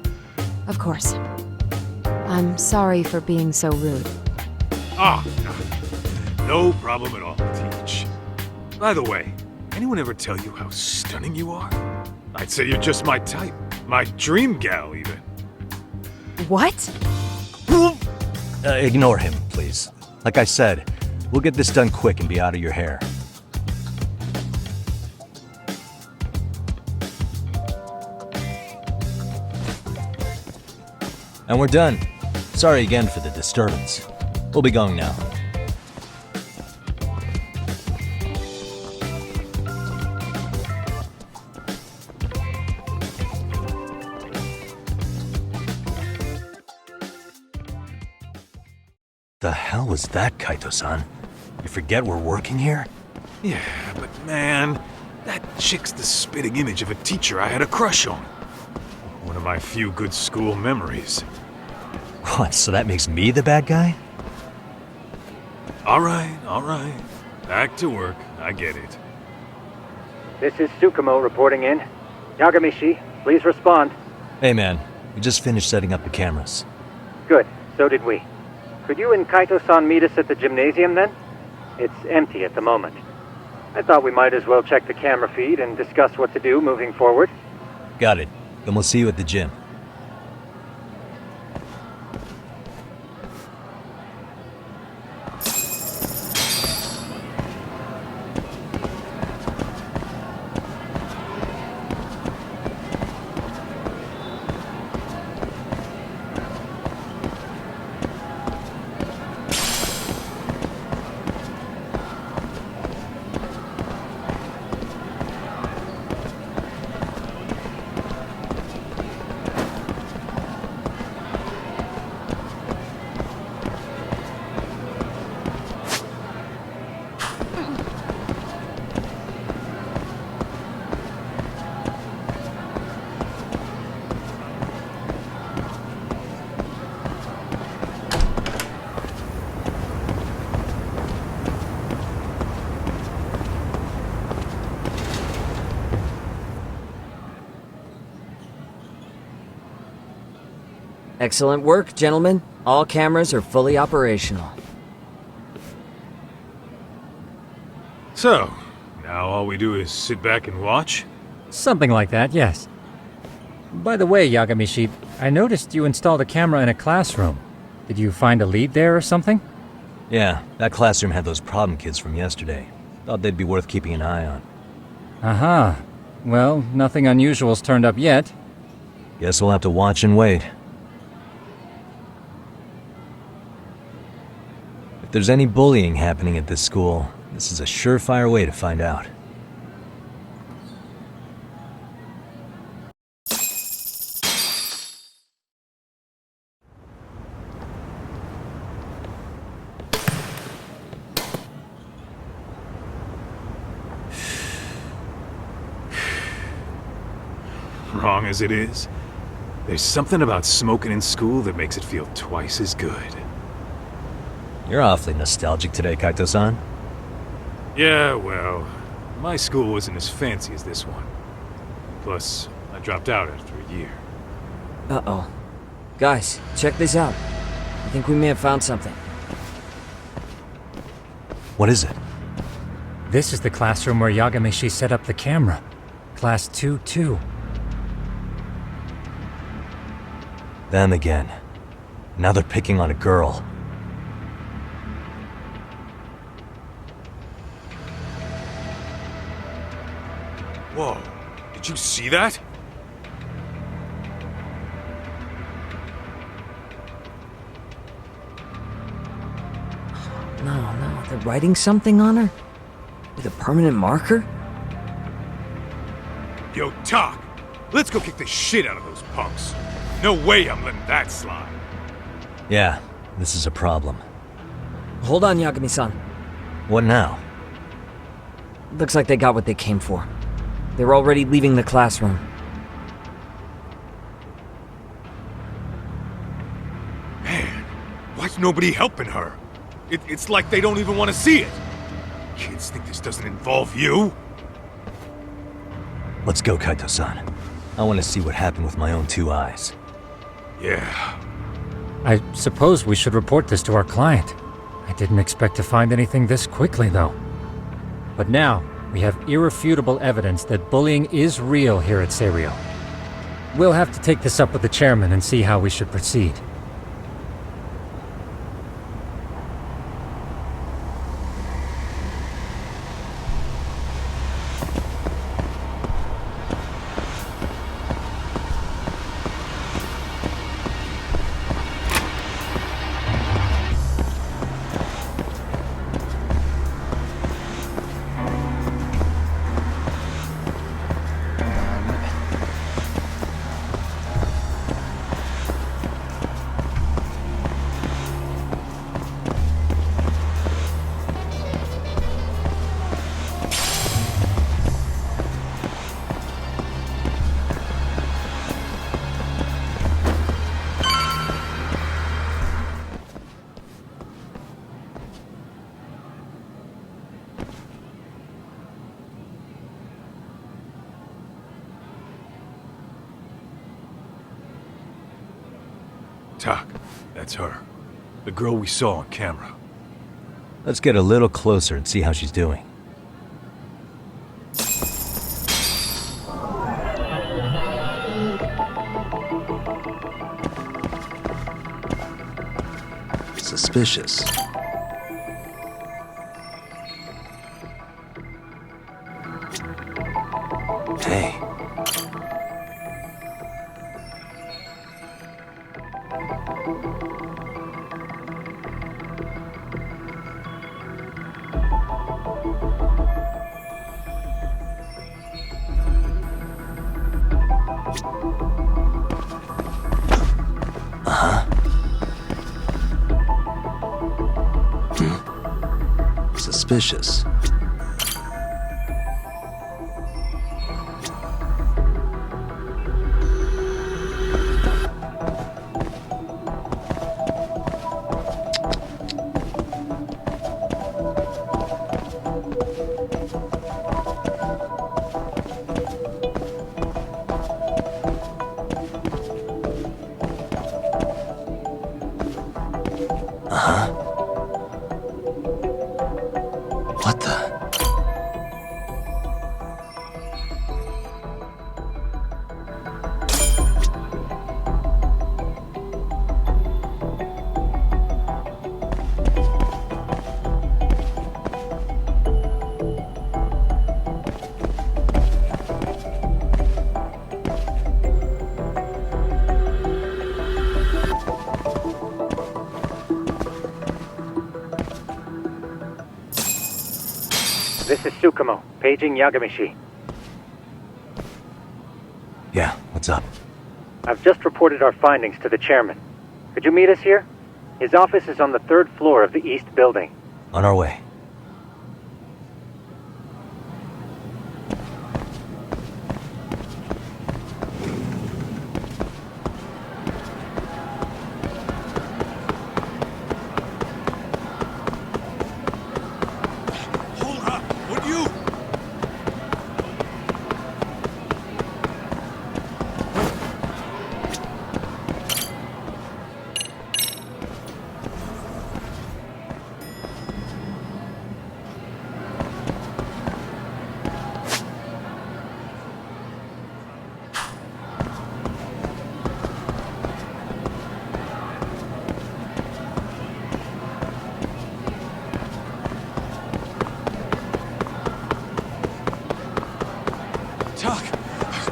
of course. I'm sorry for being so rude. No problem at all, Teach. By the way, anyone ever tell you how stunning you are? I'd say you're just my type. My dream gal, even. What? Ignore him, please. Like I said, we'll get this done quick and be out of your hair. And we're done. Sorry again for the disturbance. We'll be going now. The hell was that, Kaito-san? You forget we're working here? Yeah, but man, that chick's the spitting image of a teacher I had a crush on. One of my few good school memories. What, so that makes me the bad guy? All right. Back to work. I get it. This is Tsukumo reporting in. Yagamishi, please respond. Hey man, we just finished setting up the cameras. Good, so did we. Could you and Kaito-san meet us at the gymnasium then? It's empty at the moment. I thought we might as well check the camera feed and discuss what to do moving forward. Got it. Then we'll see you at the gym. Excellent work, gentlemen. All cameras are fully operational. So, now all we do is sit back and watch? Something like that, yes. By the way, Yagamishi, I noticed you installed a camera in a classroom. Did you find a lead there or something? Yeah, that classroom had those problem kids from yesterday. Thought they'd be worth keeping an eye on. Aha. Well, nothing unusual's turned up yet. Guess we'll have to watch and wait. If there's any bullying happening at this school, this is a surefire way to find out. Wrong as it is, there's something about smoking in school that makes it feel twice as good. You're awfully nostalgic today, Kaito-san. Yeah, well, my school wasn't as fancy as this one. Plus, I dropped out after a year. Uh-oh. Guys, check this out. I think we may have found something. What is it? This is the classroom where Yagamishi set up the camera. Class 2-2. Them again. Now they're picking on a girl. Whoa, did you see that? No, they're writing something on her? With a permanent marker? Yo, Talk, let's go kick the shit out of those punks. No way I'm letting that slide. Yeah, this is a problem. Hold on, Yagami-san. What now? Looks like they got what they came for. They're already leaving the classroom. Man, why's nobody helping her? It's like they don't even want to see it. Kids think this doesn't involve you? Let's go, Kaito-san. I want to see what happened with my own two eyes. Yeah. I suppose we should report this to our client. I didn't expect to find anything this quickly, though. But now, we have irrefutable evidence that bullying is real here at Serio. We'll have to take this up with the chairman and see how we should proceed. Tak, that's her. The girl we saw on camera. Let's get a little closer and see how she's doing. Suspicious. Hey. Suspicious. What the? This is Tsukumo, paging Yagamishi. Yeah, what's up? I've just reported our findings to the chairman. Could you meet us here? His office is on the 3rd floor of the east building. On our way.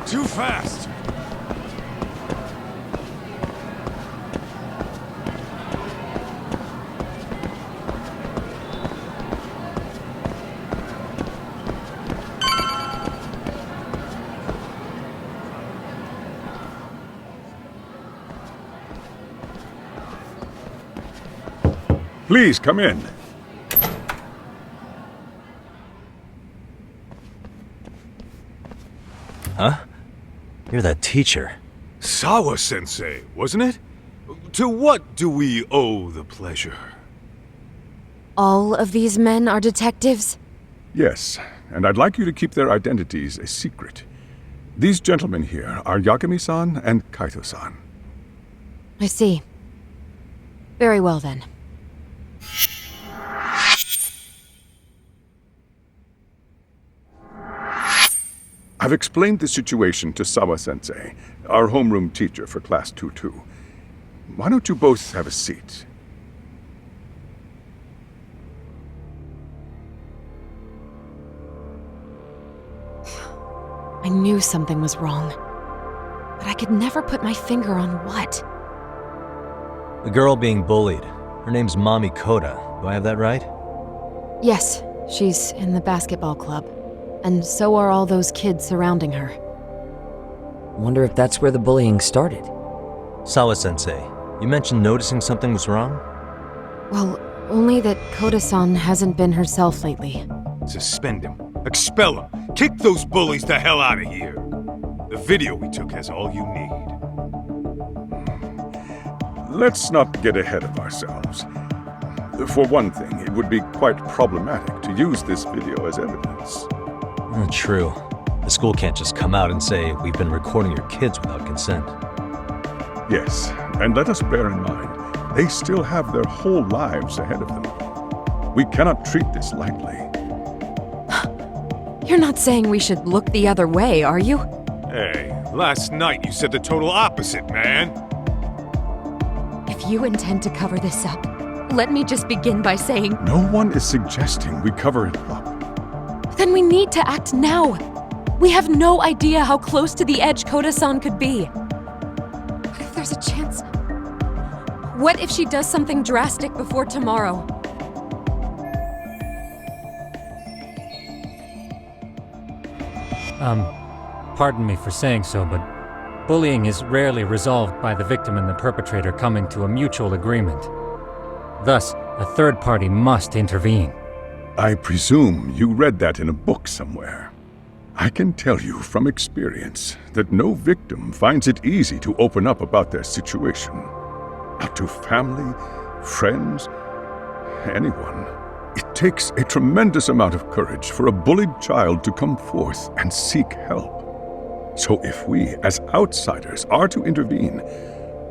Too fast! Please come in. Huh? You're that teacher. Sawa-sensei, wasn't it? To what do we owe the pleasure? All of these men are detectives? Yes, and I'd like you to keep their identities a secret. These gentlemen here are Yagami-san and Kaito-san. I see. Very well then. I've explained the situation to Sawa-sensei, our homeroom teacher for Class 2-2. Why don't you both have a seat? I knew something was wrong, but I could never put my finger on what. The girl being bullied. Her name's Mami Koda. Do I have that right? Yes, she's in the basketball club. And so are all those kids surrounding her. Wonder if that's where the bullying started. Sawa-sensei, you mentioned noticing something was wrong? Well, only that Koda-san hasn't been herself lately. Suspend him. Expel him. Kick those bullies the hell out of here. The video we took has all you need. Let's not get ahead of ourselves. For one thing, it would be quite problematic to use this video as evidence. True. The school can't just come out and say, we've been recording your kids without consent. Yes, and let us bear in mind, they still have their whole lives ahead of them. We cannot treat this lightly. You're not saying we should look the other way, are you? Hey, last night you said the total opposite, man. If you intend to cover this up, let me just begin by saying... No one is suggesting we cover it up. Then we need to act now. We have no idea how close to the edge Koda-san could be. What if there's a chance? What if she does something drastic before tomorrow? Pardon me for saying so, but bullying is rarely resolved by the victim and the perpetrator coming to a mutual agreement. Thus, a third party must intervene. I presume you read that in a book somewhere. I can tell you from experience that no victim finds it easy to open up about their situation. Not to family, friends, anyone. It takes a tremendous amount of courage for a bullied child to come forth and seek help. So if we, as outsiders, are to intervene,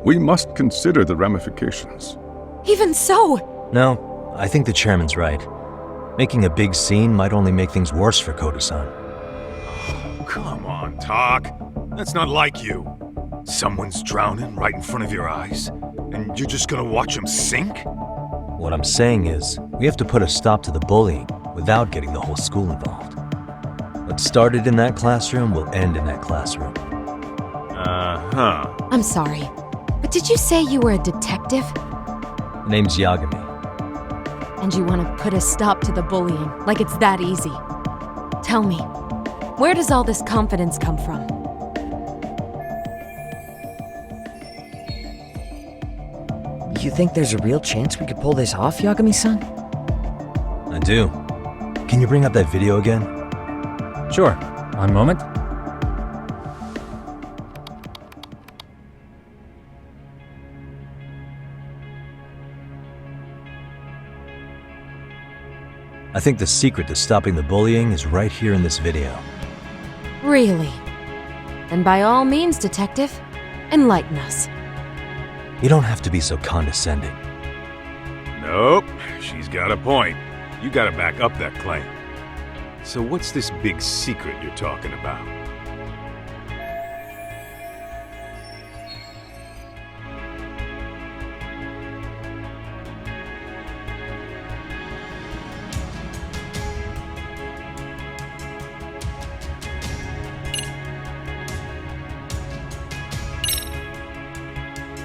we must consider the ramifications. Even so! No, I think the chairman's right. Making a big scene might only make things worse for Koda-san. Oh, come on, Tak. That's not like you. Someone's drowning right in front of your eyes, and you're just gonna watch him sink? What I'm saying is, we have to put a stop to the bullying without getting the whole school involved. What started in that classroom will end in that classroom. Uh-huh. I'm sorry, but did you say you were a detective? Name's Yagami. And you want to put a stop to the bullying, like it's that easy? Tell me, where does all this confidence come from? You think there's a real chance we could pull this off, Yagami-san? I do. Can you bring up that video again? Sure. One moment. I think the secret to stopping the bullying is right here in this video. Really? Then by all means, Detective, enlighten us. You don't have to be so condescending. Nope, she's got a point. You gotta back up that claim. So what's this big secret you're talking about?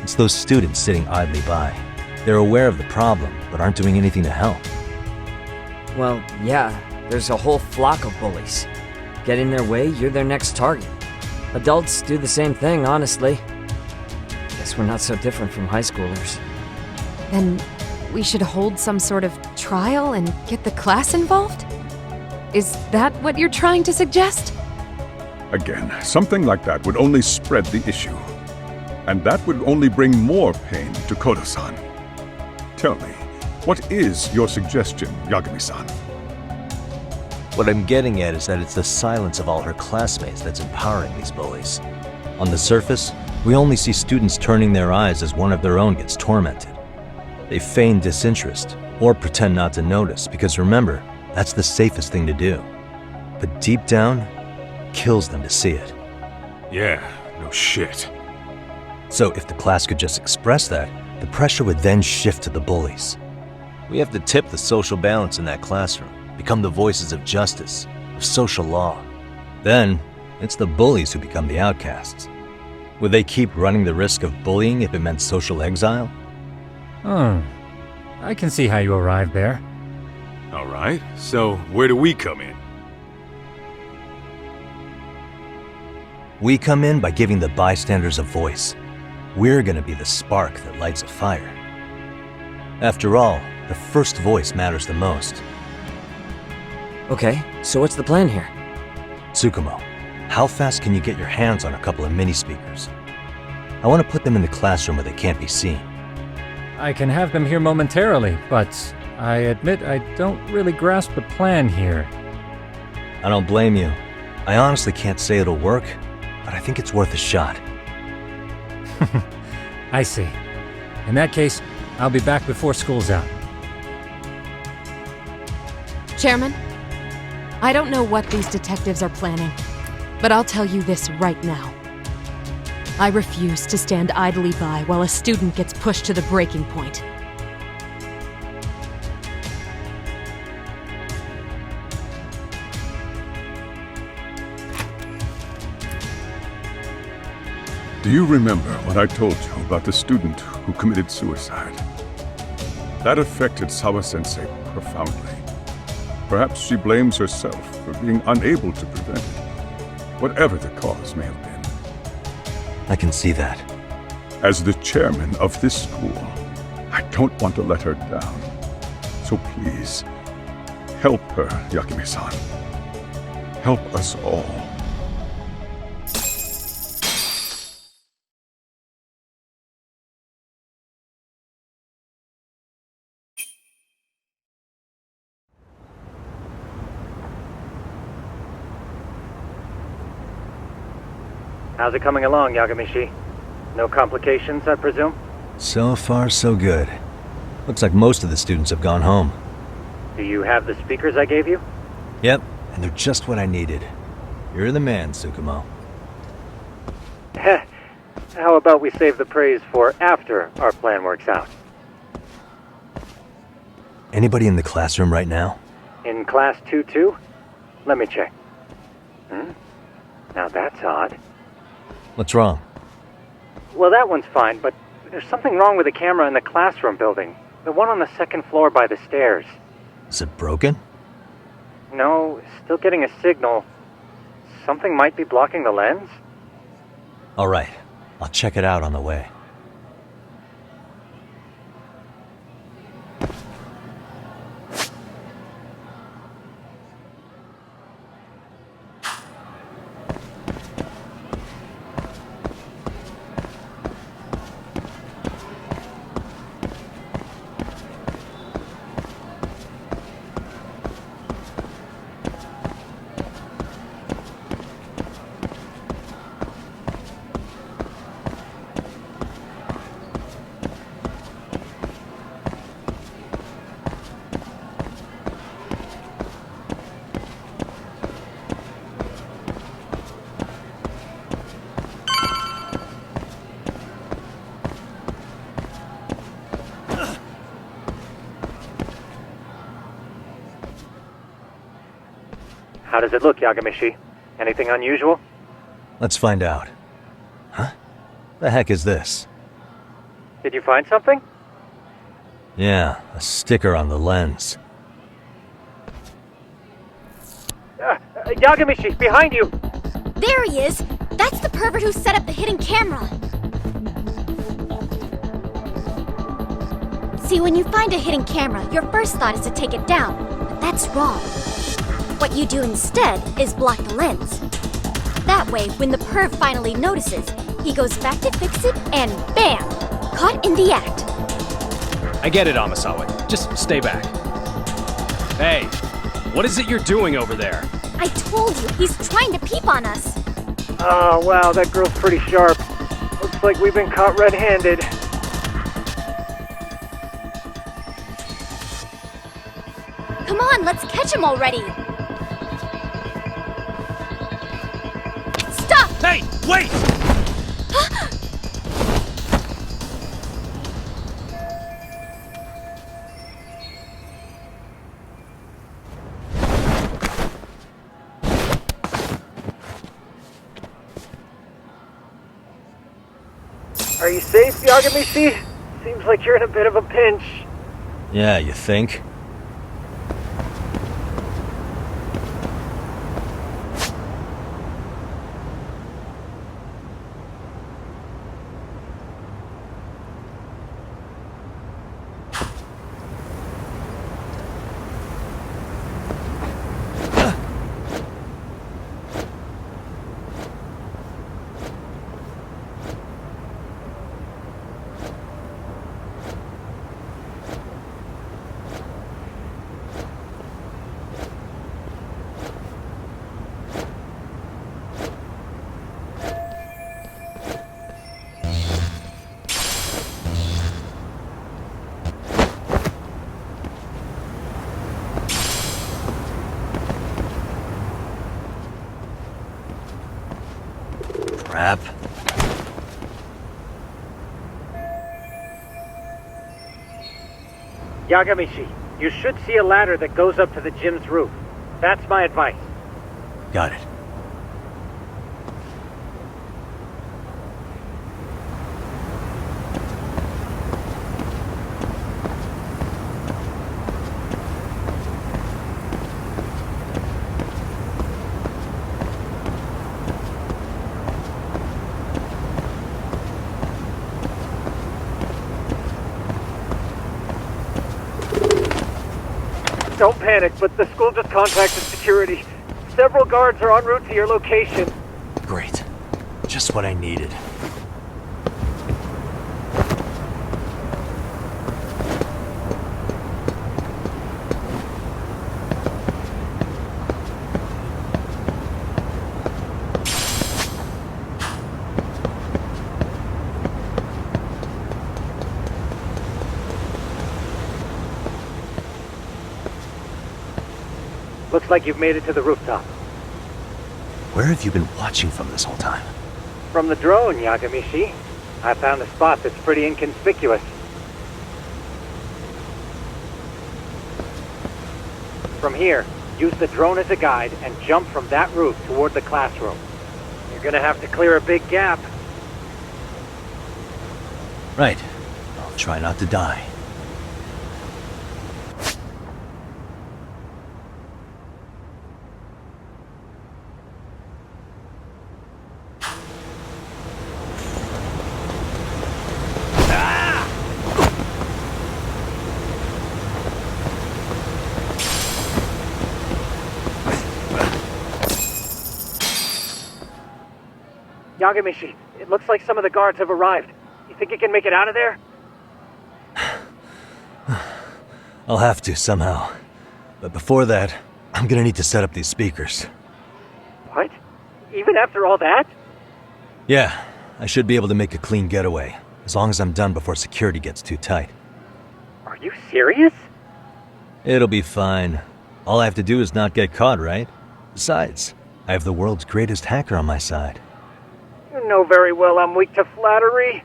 It's those students sitting idly by. They're aware of the problem, but aren't doing anything to help. Well, yeah, there's a whole flock of bullies. Get in their way, you're their next target. Adults do the same thing, honestly. Guess we're not so different from high schoolers. Then we should hold some sort of trial and get the class involved? Is that what you're trying to suggest? Again, something like that would only spread the issue. And that would only bring more pain to Kodo-san. Tell me, what is your suggestion, Yagami-san? What I'm getting at is that it's the silence of all her classmates that's empowering these bullies. On the surface, we only see students turning their eyes as one of their own gets tormented. They feign disinterest or pretend not to notice because remember, that's the safest thing to do. But deep down, it kills them to see it. Yeah, no shit. So if the class could just express that, the pressure would then shift to the bullies. We have to tip the social balance in that classroom, become the voices of justice, of social law. Then, it's the bullies who become the outcasts. Would they keep running the risk of bullying if it meant social exile? I can see how you arrived there. All right, so where do we come in? We come in by giving the bystanders a voice. We're gonna be the spark that lights a fire. After all, the first voice matters the most. Okay, so what's the plan here? Tsukumo, how fast can you get your hands on a couple of mini speakers? I want to put them in the classroom where they can't be seen. I can have them here momentarily, but I admit I don't really grasp the plan here. I don't blame you. I honestly can't say it'll work, but I think it's worth a shot. I see. In that case, I'll be back before school's out. Chairman, I don't know what these detectives are planning, but I'll tell you this right now. I refuse to stand idly by while a student gets pushed to the breaking point. Do you remember what I told you about the student who committed suicide? That affected Sawa-sensei profoundly. Perhaps she blames herself for being unable to prevent it, whatever the cause may have been. I can see that. As the chairman of this school, I don't want to let her down. So please, help her, Yakime-san. Help us all. How's it coming along, Yagamishi? No complications, I presume? So far, so good. Looks like most of the students have gone home. Do you have the speakers I gave you? Yep, and they're just what I needed. You're the man, Tsukumo. Heh. How about we save the praise for after our plan works out? Anybody in the classroom right now? In class 2-2? Let me check. Now that's odd. What's wrong? Well, that one's fine, but there's something wrong with the camera in the classroom building. The one on the second floor by the stairs. Is it broken? No, still getting a signal. Something might be blocking the lens? All right, I'll check it out on the way. How does it look, Yagamishi? Anything unusual? Let's find out. Huh? The heck is this? Did you find something? Yeah, a sticker on the lens. Yagamishi, behind you! There he is! That's the pervert who set up the hidden camera! See, when you find a hidden camera, your first thought is to take it down. But that's wrong. What you do instead is block the lens. That way, when the perv finally notices, he goes back to fix it and bam! Caught in the act. I get it, Amasawa. Just stay back. Hey, what is it you're doing over there? I told you, he's trying to peep on us. Oh, wow, that girl's pretty sharp. Looks like we've been caught red-handed. Come on, let's catch him already. Stop! Hey, wait! Are you safe, Yagamishi? Seems like you're in a bit of a pinch. Yeah, you think? Crap. Yagamishi, you should see a ladder that goes up to the gym's roof. That's my advice. Got it. Don't panic, but the school just contacted security. Several guards are en route to your location. Great. Just what I needed. Looks like you've made it to the rooftop. Where have you been watching from this whole time? From the drone, Yagamishi. I found a spot that's pretty inconspicuous. From here, use the drone as a guide and jump from that roof toward the classroom. You're gonna have to clear a big gap. Right. I'll try not to die. Yagamishi, it looks like some of the guards have arrived. You think you can make it out of there? I'll have to, somehow. But before that, I'm gonna need to set up these speakers. What? Even after all that? Yeah, I should be able to make a clean getaway, as long as I'm done before security gets too tight. Are you serious? It'll be fine. All I have to do is not get caught, right? Besides, I have the world's greatest hacker on my side. You know very well I'm weak to flattery.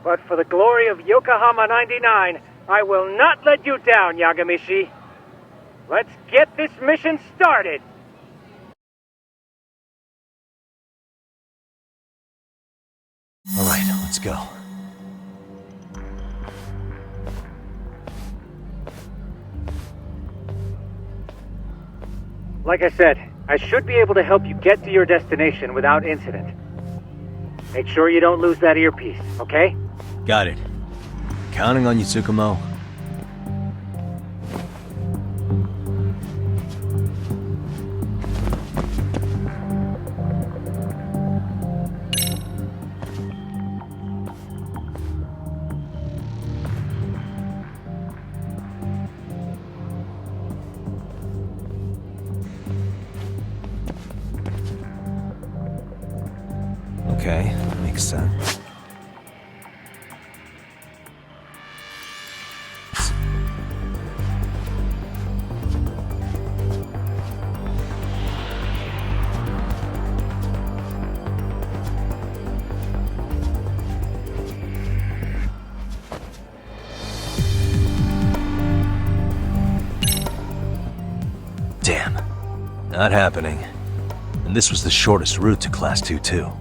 But for the glory of Yokohama 99, I will not let you down, Yagamishi. Let's get this mission started! Alright, let's go. Like I said, I should be able to help you get to your destination without incident. Make sure you don't lose that earpiece, okay? Got it. Counting on you, Tsukumo. Okay, that makes sense. Damn. Not happening. And this was the shortest route to Class 2 too.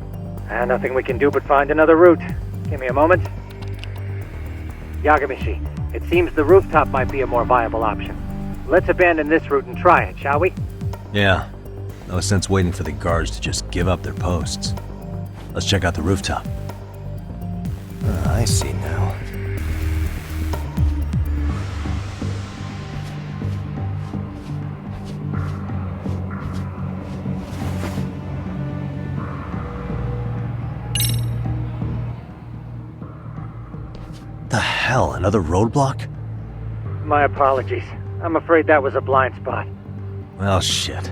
Nothing we can do but find another route. Give me a moment. Yagamishi, it seems the rooftop might be a more viable option. Let's abandon this route and try it, shall we? Yeah. No sense waiting for the guards to just give up their posts. Let's check out the rooftop. I see now. The hell, another roadblock? My apologies. I'm afraid that was a blind spot. Well, shit.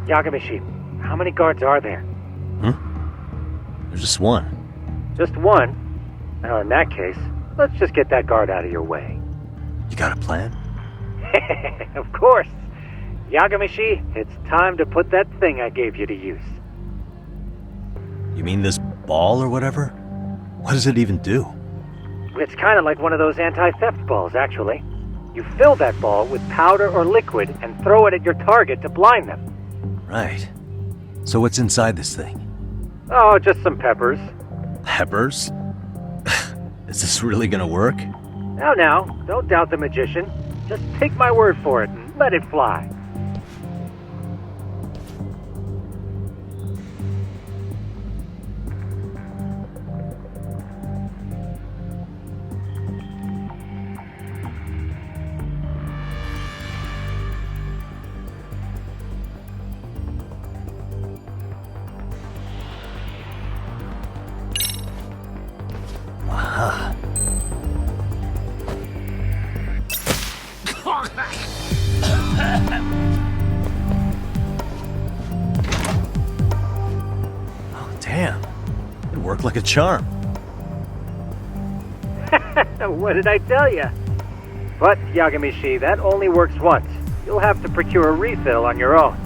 Yagamishi, how many guards are there? There's just one. Just one? Well, in that case, let's just get that guard out of your way. You got a plan? Of course. Yagamishi, it's time to put that thing I gave you to use. You mean this ball or whatever? What does it even do? It's kind of like one of those anti-theft balls, actually. You fill that ball with powder or liquid and throw it at your target to blind them. Right. So what's inside this thing? Oh, just some peppers. Peppers? Is this really gonna work? Now, don't doubt the magician. Just take my word for it and let it fly. Aha. Oh, damn. It worked like a charm. What did I tell you? But, Yagamishi, that only works once. You'll have to procure a refill on your own.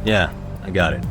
Yeah, I got it.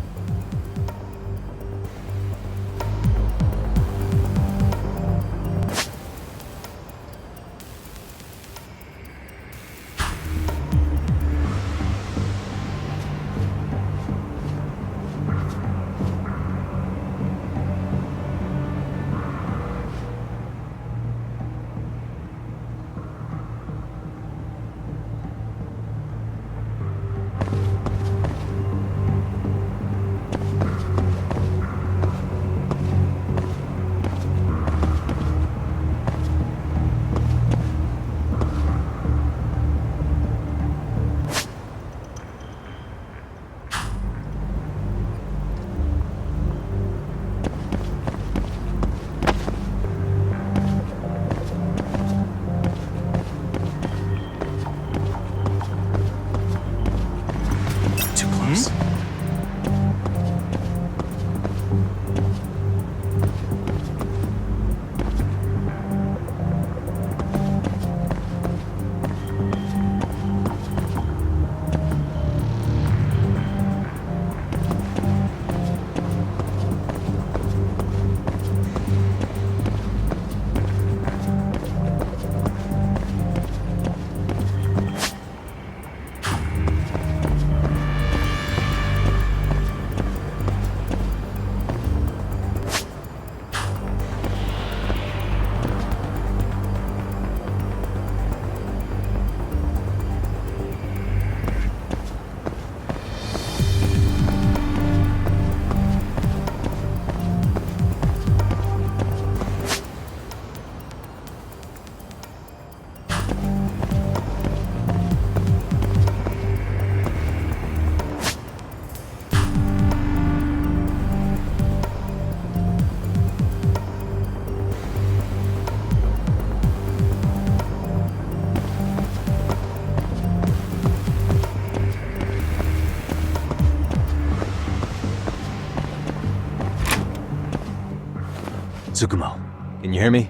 Tsukumo, can you hear me?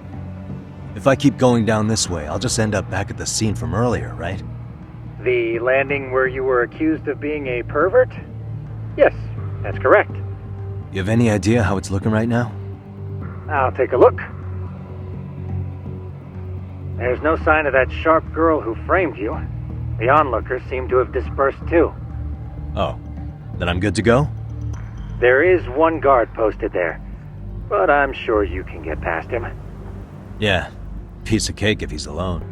If I keep going down this way, I'll just end up back at the scene from earlier, right? The landing where you were accused of being a pervert? Yes, that's correct. You have any idea how it's looking right now? I'll take a look. There's no sign of that sharp girl who framed you. The onlookers seem to have dispersed too. Oh, then I'm good to go? There is one guard posted there, but I'm sure you can get past him. Yeah, piece of cake if he's alone.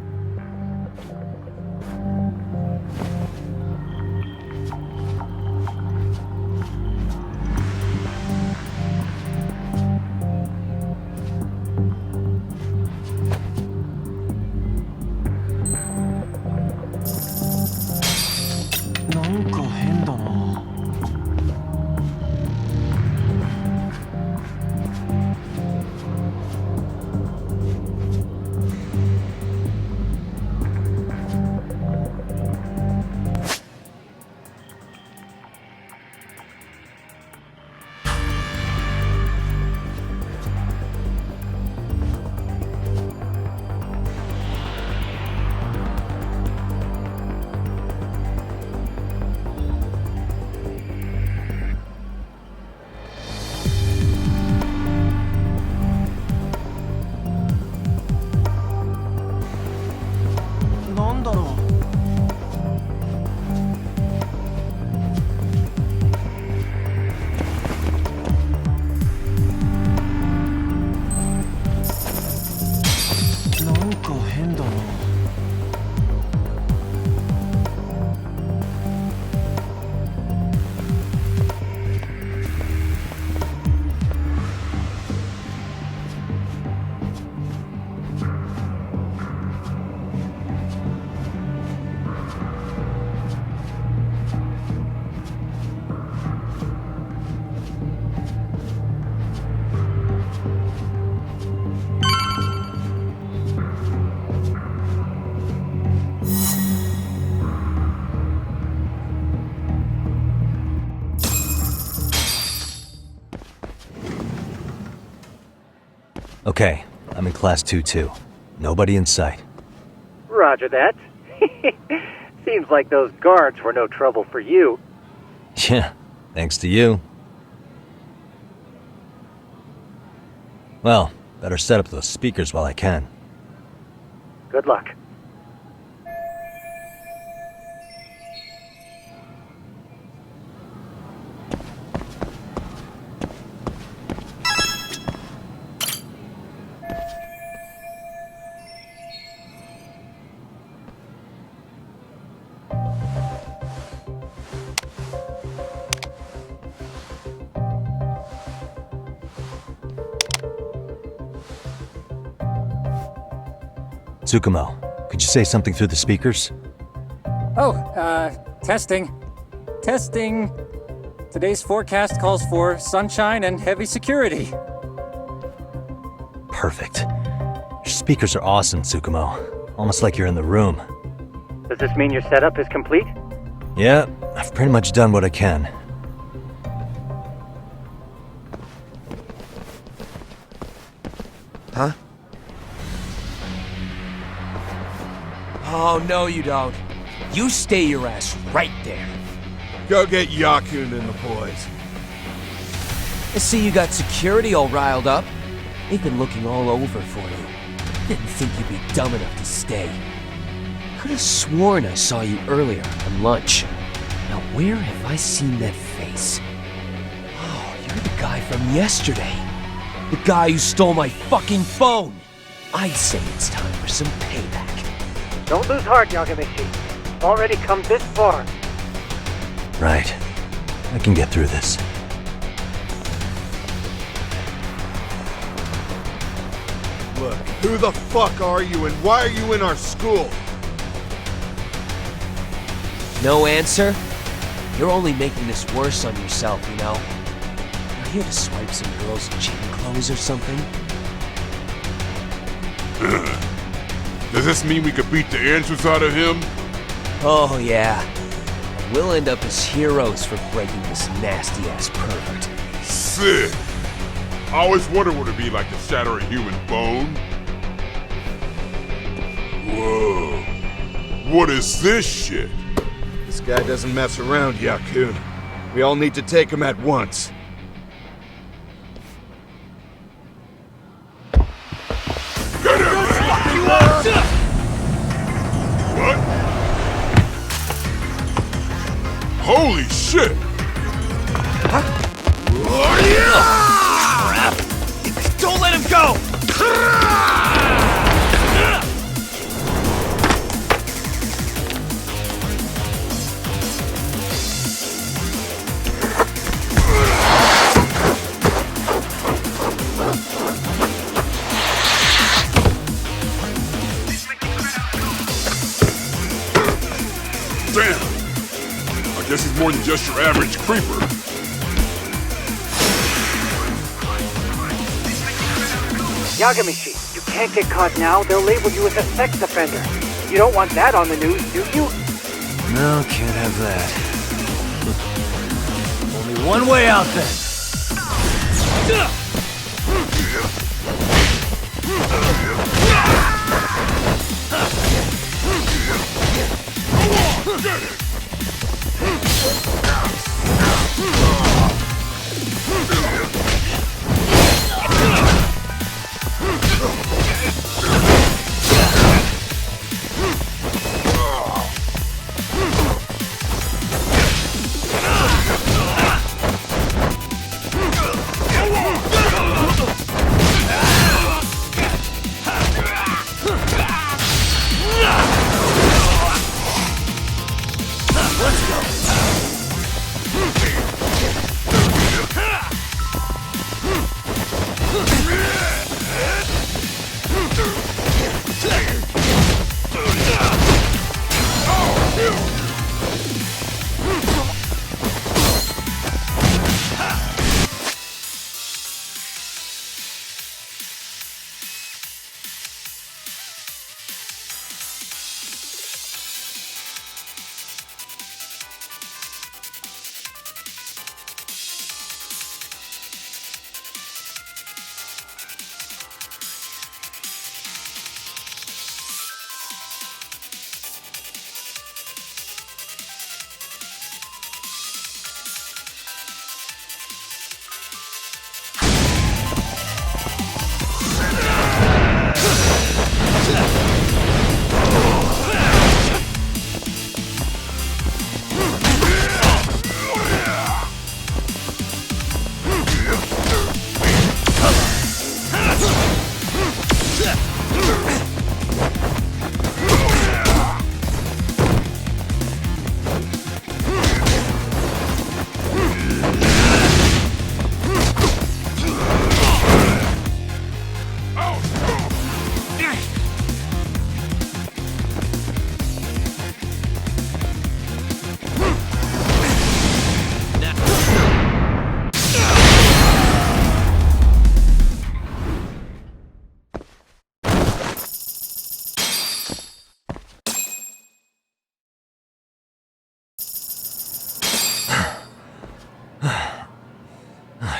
Okay, I'm in Class 2-2. Nobody in sight. Roger that. Seems like those guards were no trouble for you. Yeah, thanks to you. Well, better set up those speakers while I can. Good luck. Tsukumo, could you say something through the speakers? Oh, testing. Testing. Today's forecast calls for sunshine and heavy security. Perfect. Your speakers are awesome, Tsukumo. Almost like you're in the room. Does this mean your setup is complete? Yeah, I've pretty much done what I can. Huh? Oh, no you don't. You stay your ass right there. Go get Yakun and the boys. I see you got security all riled up. They've been looking all over for you. Didn't think you'd be dumb enough to stay. Could have sworn I saw you earlier on lunch. Now where have I seen that face? Oh, you're the guy from yesterday. The guy who stole my fucking phone. I'd say it's time for some payback. Don't lose heart, Yagamichi. Already come this far. Right. I can get through this. Look, who the fuck are you and why are you in our school? No answer? You're only making this worse on yourself, you know? You're here to swipe some girl's gym clothes or something? Does this mean we could beat the answers out of him? Oh, yeah. We'll end up as heroes for breaking this nasty-ass pervert. Sick! I always wondered what it'd be like to shatter a human bone. Whoa. What is this shit? This guy doesn't mess around, Yakun. We all need to take him at once. Get him! What? Holy shit! Crap! Don't let him go! Damn! I guess he's more than just your average creeper. Yagamishi, you can't get caught now. They'll label you as a sex offender. You don't want that on the news, do you? No, can't have that. Only one way out then.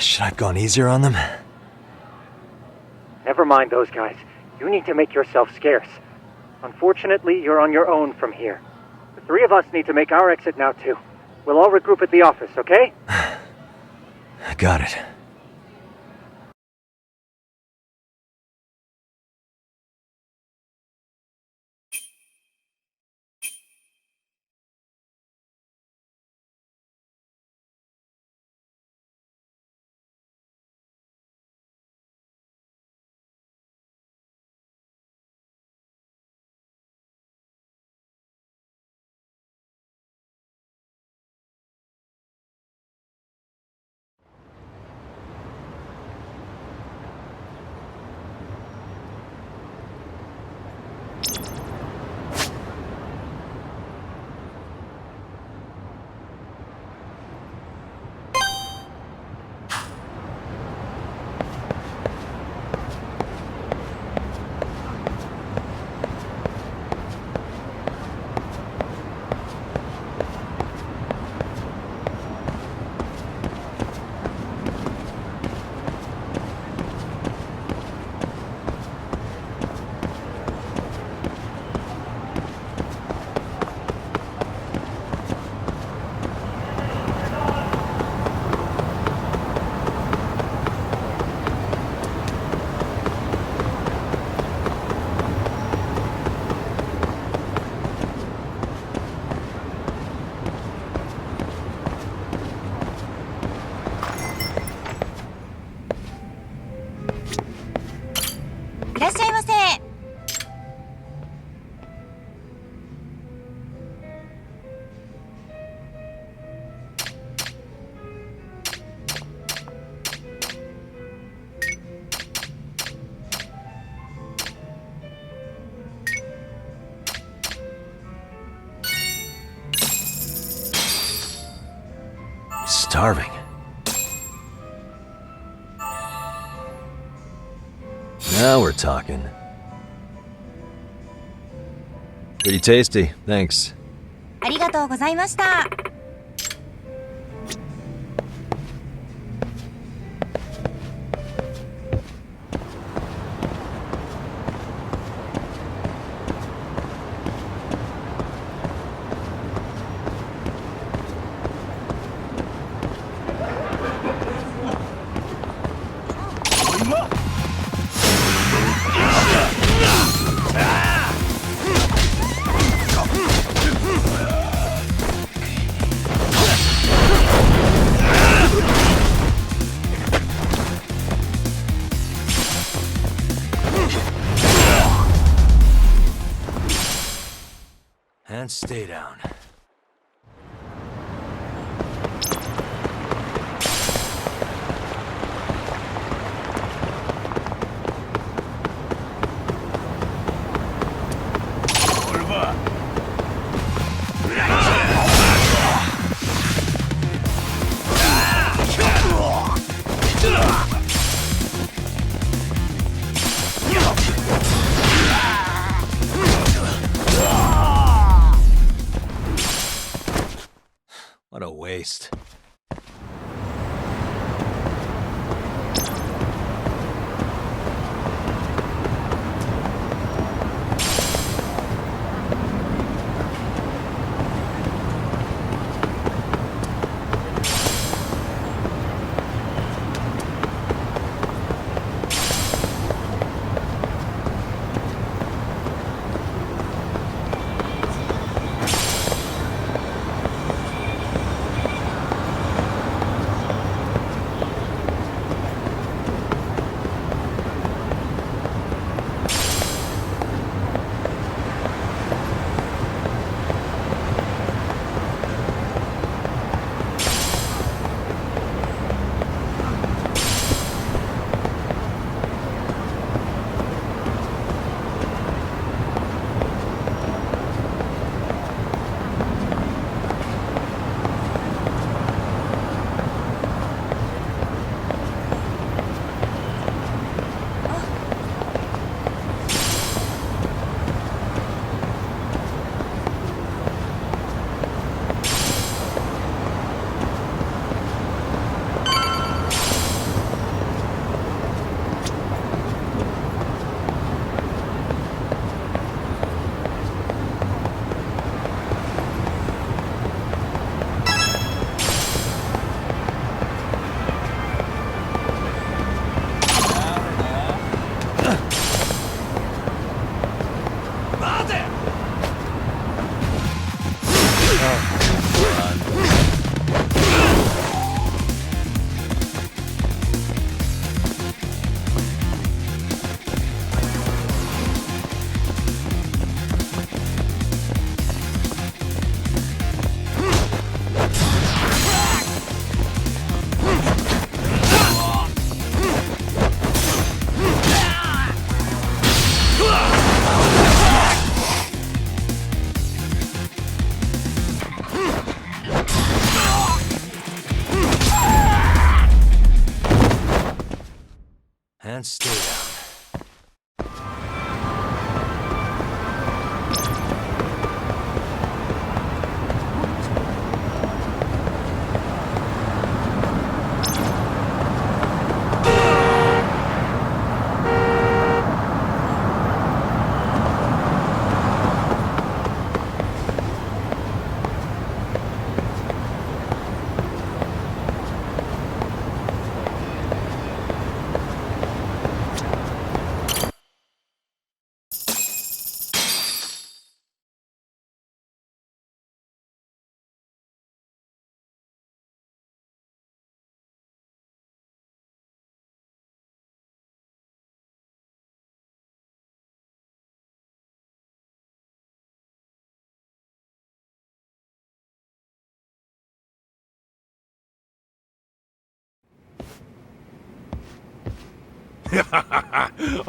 Should I have gone easier on them? Never mind those guys. You need to make yourself scarce. Unfortunately, you're on your own from here. The three of us need to make our exit now, too. We'll all regroup at the office, okay? Got it. starving. Now we're talking. Pretty tasty, thanks. ありがとうございました。And stay down. What a waste. And stay down.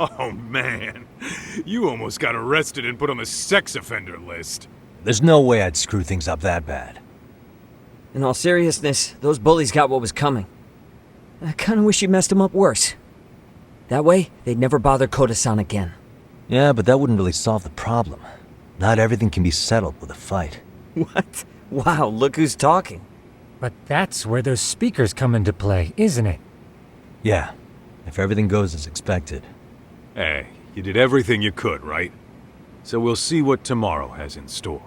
Oh man, you almost got arrested and put on the sex offender list. There's no way I'd screw things up that bad. In all seriousness, those bullies got what was coming. I kinda wish you messed them up worse. That way, they'd never bother Koda-san again. Yeah, but that wouldn't really solve the problem. Not everything can be settled with a fight. What? Wow, look who's talking. But that's where those speakers come into play, isn't it? Yeah, if everything goes as expected. Hey, you did everything you could, right? So we'll see what tomorrow has in store.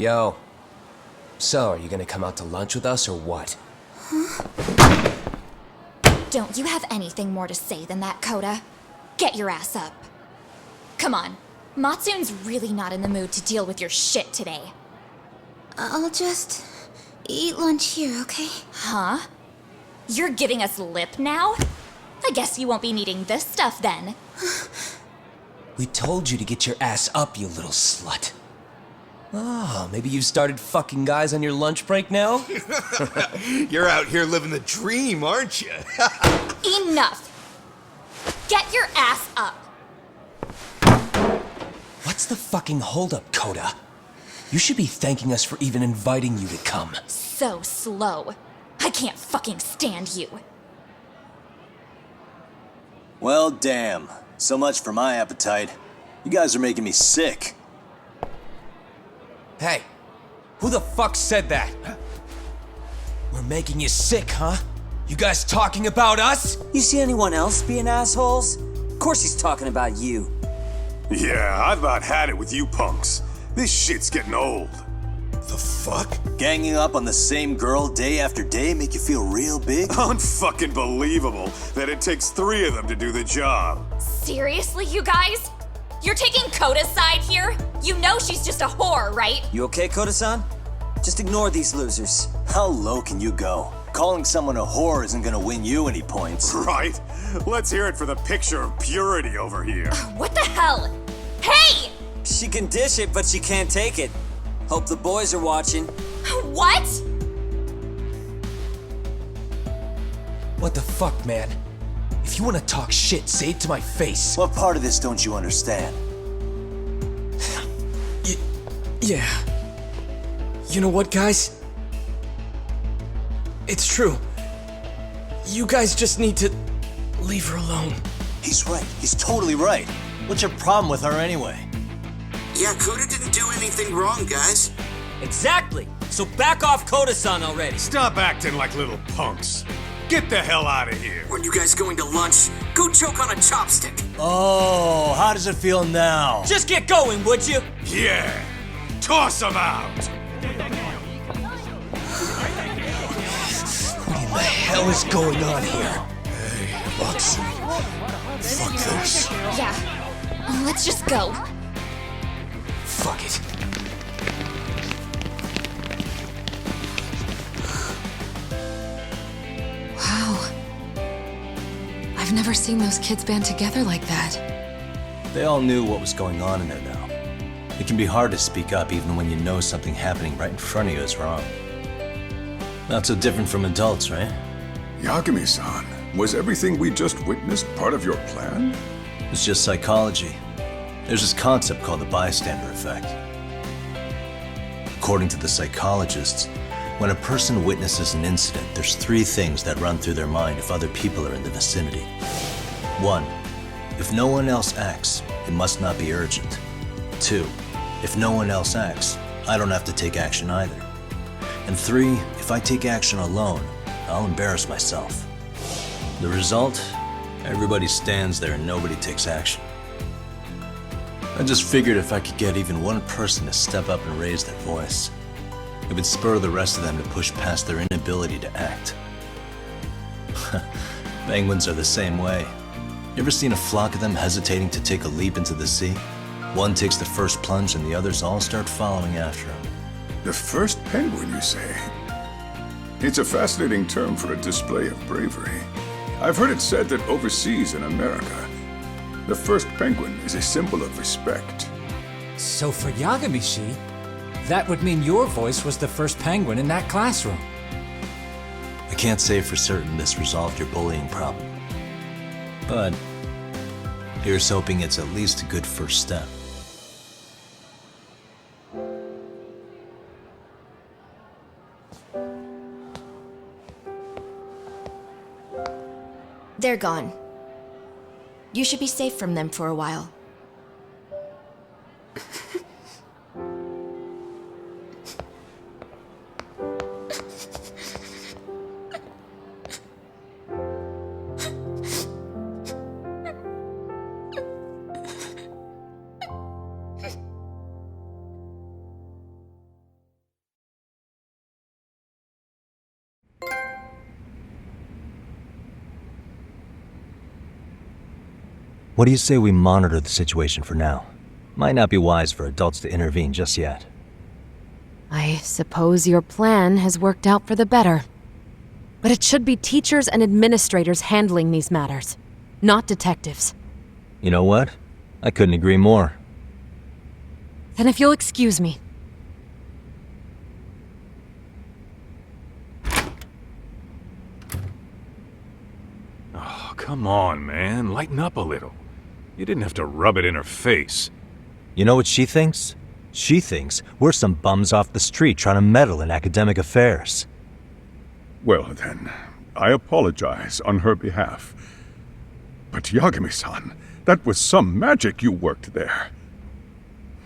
Yo. So, are you gonna come out to lunch with us or what? Don't you have anything more to say than that, Koda? Get your ass up. Come on. Matsun's really not in the mood to deal with your shit today. I'll just eat lunch here, okay? Huh? You're giving us lip now? I guess you won't be needing this stuff then. We told you to get your ass up, you little slut. Oh, maybe you've started fucking guys on your lunch break now? You're out here living the dream, aren't you? Enough! Get your ass up! What's the fucking holdup, Koda? You should be thanking us for even inviting you to come. So slow. I can't fucking stand you. Well, damn. So much for my appetite. You guys are making me sick. Hey, who the fuck said that? We're making you sick, huh? You guys talking about us? You see anyone else being assholes? Of course he's talking about you. Yeah, I've about had it with you punks. This shit's getting old. The fuck? Ganging up on the same girl day after day make you feel real big? Unfucking believable that it takes 3 of them to do the job. Seriously, you guys? You're taking Koda's side here? You know she's just a whore, right? You okay, Koda-san? Just ignore these losers. How low can you go? Calling someone a whore isn't gonna win you any points. Right? Let's hear it for the picture of purity over here. What the hell? Hey! She can dish it, but she can't take it. Hope the boys are watching. What? What the fuck, man? If you want to talk shit, say it to my face. What part of this don't you understand? Yeah. You know what, guys? It's true. You guys just need to leave her alone. He's right. He's totally right. What's your problem with her anyway? Yeah, Koda didn't do anything wrong, guys. Exactly. So back off Koda-san already. Stop acting like little punks. Get the hell out of here. When you guys going to lunch? Go choke on a chopstick. Oh, how does it feel now? Just get going, would you? Yeah. Toss them out. What in the hell is going on here? Hey, Watson. Fuck this. Yeah. Let's just go. Fuck it. Wow. I've never seen those kids band together like that. They all knew what was going on in there now. It can be hard to speak up even when you know something happening right in front of you is wrong. Not so different from adults, right? Yagami-san, was everything we just witnessed part of your plan? It's just psychology. There's this concept called the bystander effect. According to the psychologists, when a person witnesses an incident, there's 3 things that run through their mind if other people are in the vicinity. 1. If no one else acts, it must not be urgent. 2. If no one else acts, I don't have to take action either. And 3. If I take action alone, I'll embarrass myself. The result? Everybody stands there and nobody takes action. I just figured if I could get even one person to step up and raise their voice, it would spur the rest of them to push past their inability to act. Penguins are the same way. You ever seen a flock of them hesitating to take a leap into the sea? One takes the first plunge and the others all start following after him. The first penguin, you say? It's a fascinating term for a display of bravery. I've heard it said that overseas in America, the first penguin is a symbol of respect. So for Yagami-shi, that would mean your voice was the first penguin in that classroom. I can't say for certain this resolved your bullying problem. But here's hoping it's at least a good first step. They're gone. You should be safe from them for a while. What do you say we monitor the situation for now? Might not be wise for adults to intervene just yet. I suppose your plan has worked out for the better. But it should be teachers and administrators handling these matters, not detectives. You know what? I couldn't agree more. Then if you'll excuse me. Oh, come on, man. Lighten up a little. You didn't have to rub it in her face. You know what she thinks? She thinks we're some bums off the street trying to meddle in academic affairs. Well then, I apologize on her behalf. But Yagami-san, that was some magic you worked there.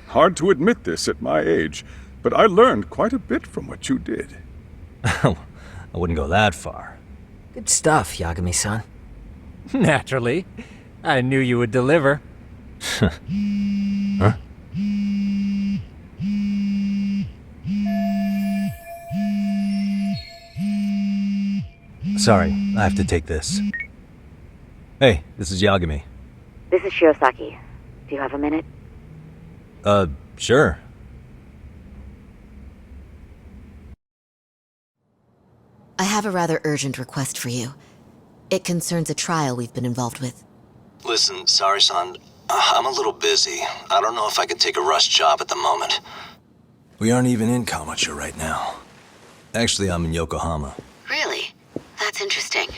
Hard to admit this at my age, but I learned quite a bit from what you did. I wouldn't go that far. Good stuff, Yagami-san. Naturally. I knew you would deliver. Huh? Sorry, I have to take this. Hey, this is Yagami. This is Shirosaki. Do you have a minute? Sure. I have a rather urgent request for you. It concerns a trial we've been involved with. Listen, sorry-san, I'm a little busy. I don't know if I can take a rush job at the moment. We aren't even in Kamucha right now. Actually, I'm in Yokohama. Really? That's interesting.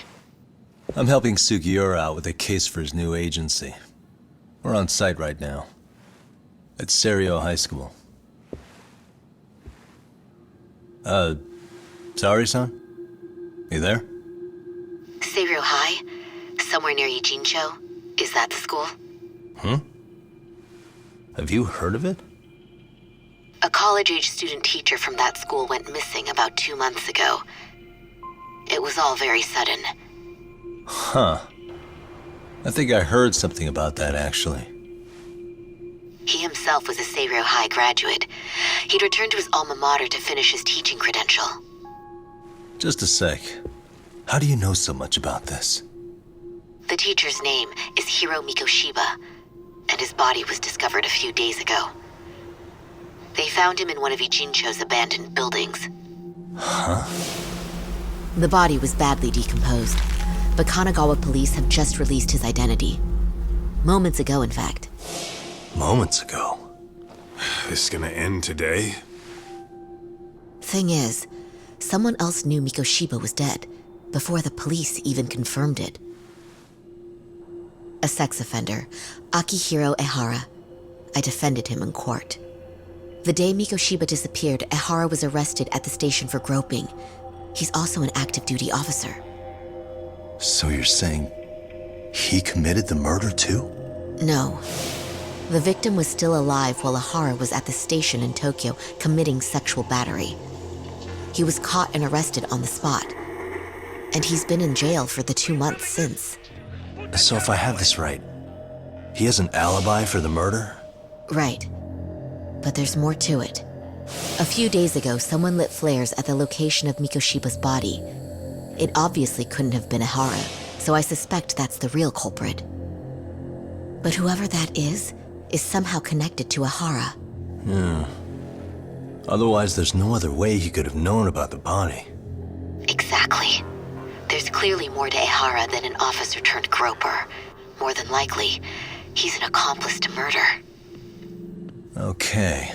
I'm helping Sugiura out with a case for his new agency. We're on site right now. At Serio High School. Sorry-san? You there? Serio High? Somewhere near Ijincho? Is that the school? Have you heard of it? A college-age student teacher from that school went missing about 2 months ago. It was all very sudden. Huh. I think I heard something about that, actually. He himself was a Serio High graduate. He'd returned to his alma mater to finish his teaching credential. Just a sec. How do you know so much about this? The teacher's name is Hiro Mikoshiba, and his body was discovered a few days ago. They found him in one of Ijincho's abandoned buildings. Huh? The body was badly decomposed, but Kanagawa police have just released his identity. Moments ago, in fact. Moments ago? This is gonna end today? Thing is, someone else knew Mikoshiba was dead, before the police even confirmed it. A sex offender, Akihiro Ehara. I defended him in court. The day Mikoshiba disappeared, Ehara was arrested at the station for groping. He's also an active duty officer. So you're saying he committed the murder too? No. The victim was still alive while Ehara was at the station in Tokyo committing sexual battery. He was caught and arrested on the spot. And he's been in jail for the 2 months since. So if I have this right, he has an alibi for the murder? Right. But there's more to it. A few days ago, someone lit flares at the location of Mikoshiba's body. It obviously couldn't have been Ehara, so I suspect that's the real culprit. But whoever that is somehow connected to Ehara. Yeah. Otherwise, there's no other way he could have known about the body. Exactly. There's clearly more to Ehara than an officer turned groper. More than likely, he's an accomplice to murder. Okay.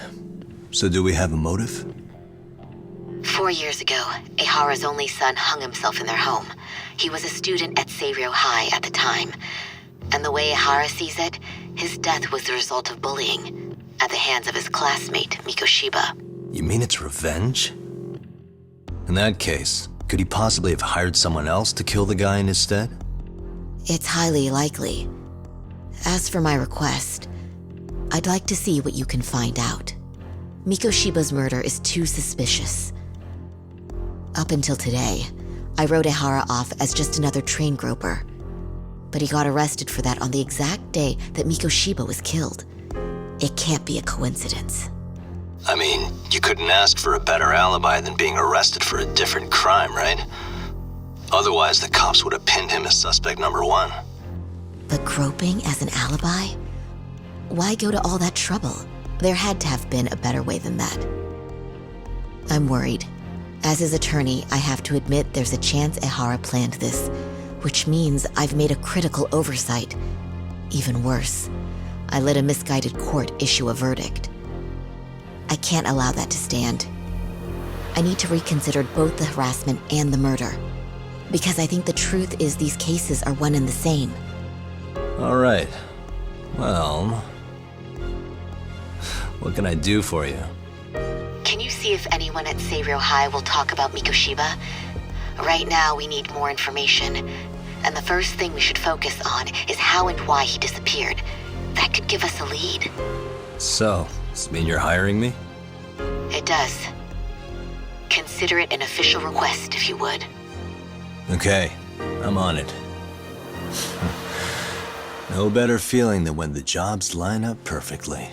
So do we have a motive? 4 years ago, Ehara's only son hung himself in their home. He was a student at Seiryo High at the time. And the way Ehara sees it, his death was the result of bullying at the hands of his classmate, Mikoshiba. You mean it's revenge? In that case, could he possibly have hired someone else to kill the guy in his stead? It's highly likely. As for my request, I'd like to see what you can find out. Mikoshiba's murder is too suspicious. Up until today, I wrote Ehara off as just another train groper. But he got arrested for that on the exact day that Mikoshiba was killed. It can't be a coincidence. I mean, you couldn't ask for a better alibi than being arrested for a different crime, right? Otherwise, the cops would have pinned him as suspect number 1. But groping as an alibi? Why go to all that trouble? There had to have been a better way than that. I'm worried. As his attorney, I have to admit there's a chance Ehara planned this, which means I've made a critical oversight. Even worse, I let a misguided court issue a verdict. I can't allow that to stand. I need to reconsider both the harassment and the murder, because I think the truth is these cases are one and the same. All right. Well, what can I do for you? Can you see if anyone at Seiryo High will talk about Mikoshiba? Right now, we need more information. And the first thing we should focus on is how and why he disappeared. That could give us a lead. So, does this mean you're hiring me? It does. Consider it an official request, if you would. Okay, I'm on it. No better feeling than when the jobs line up perfectly.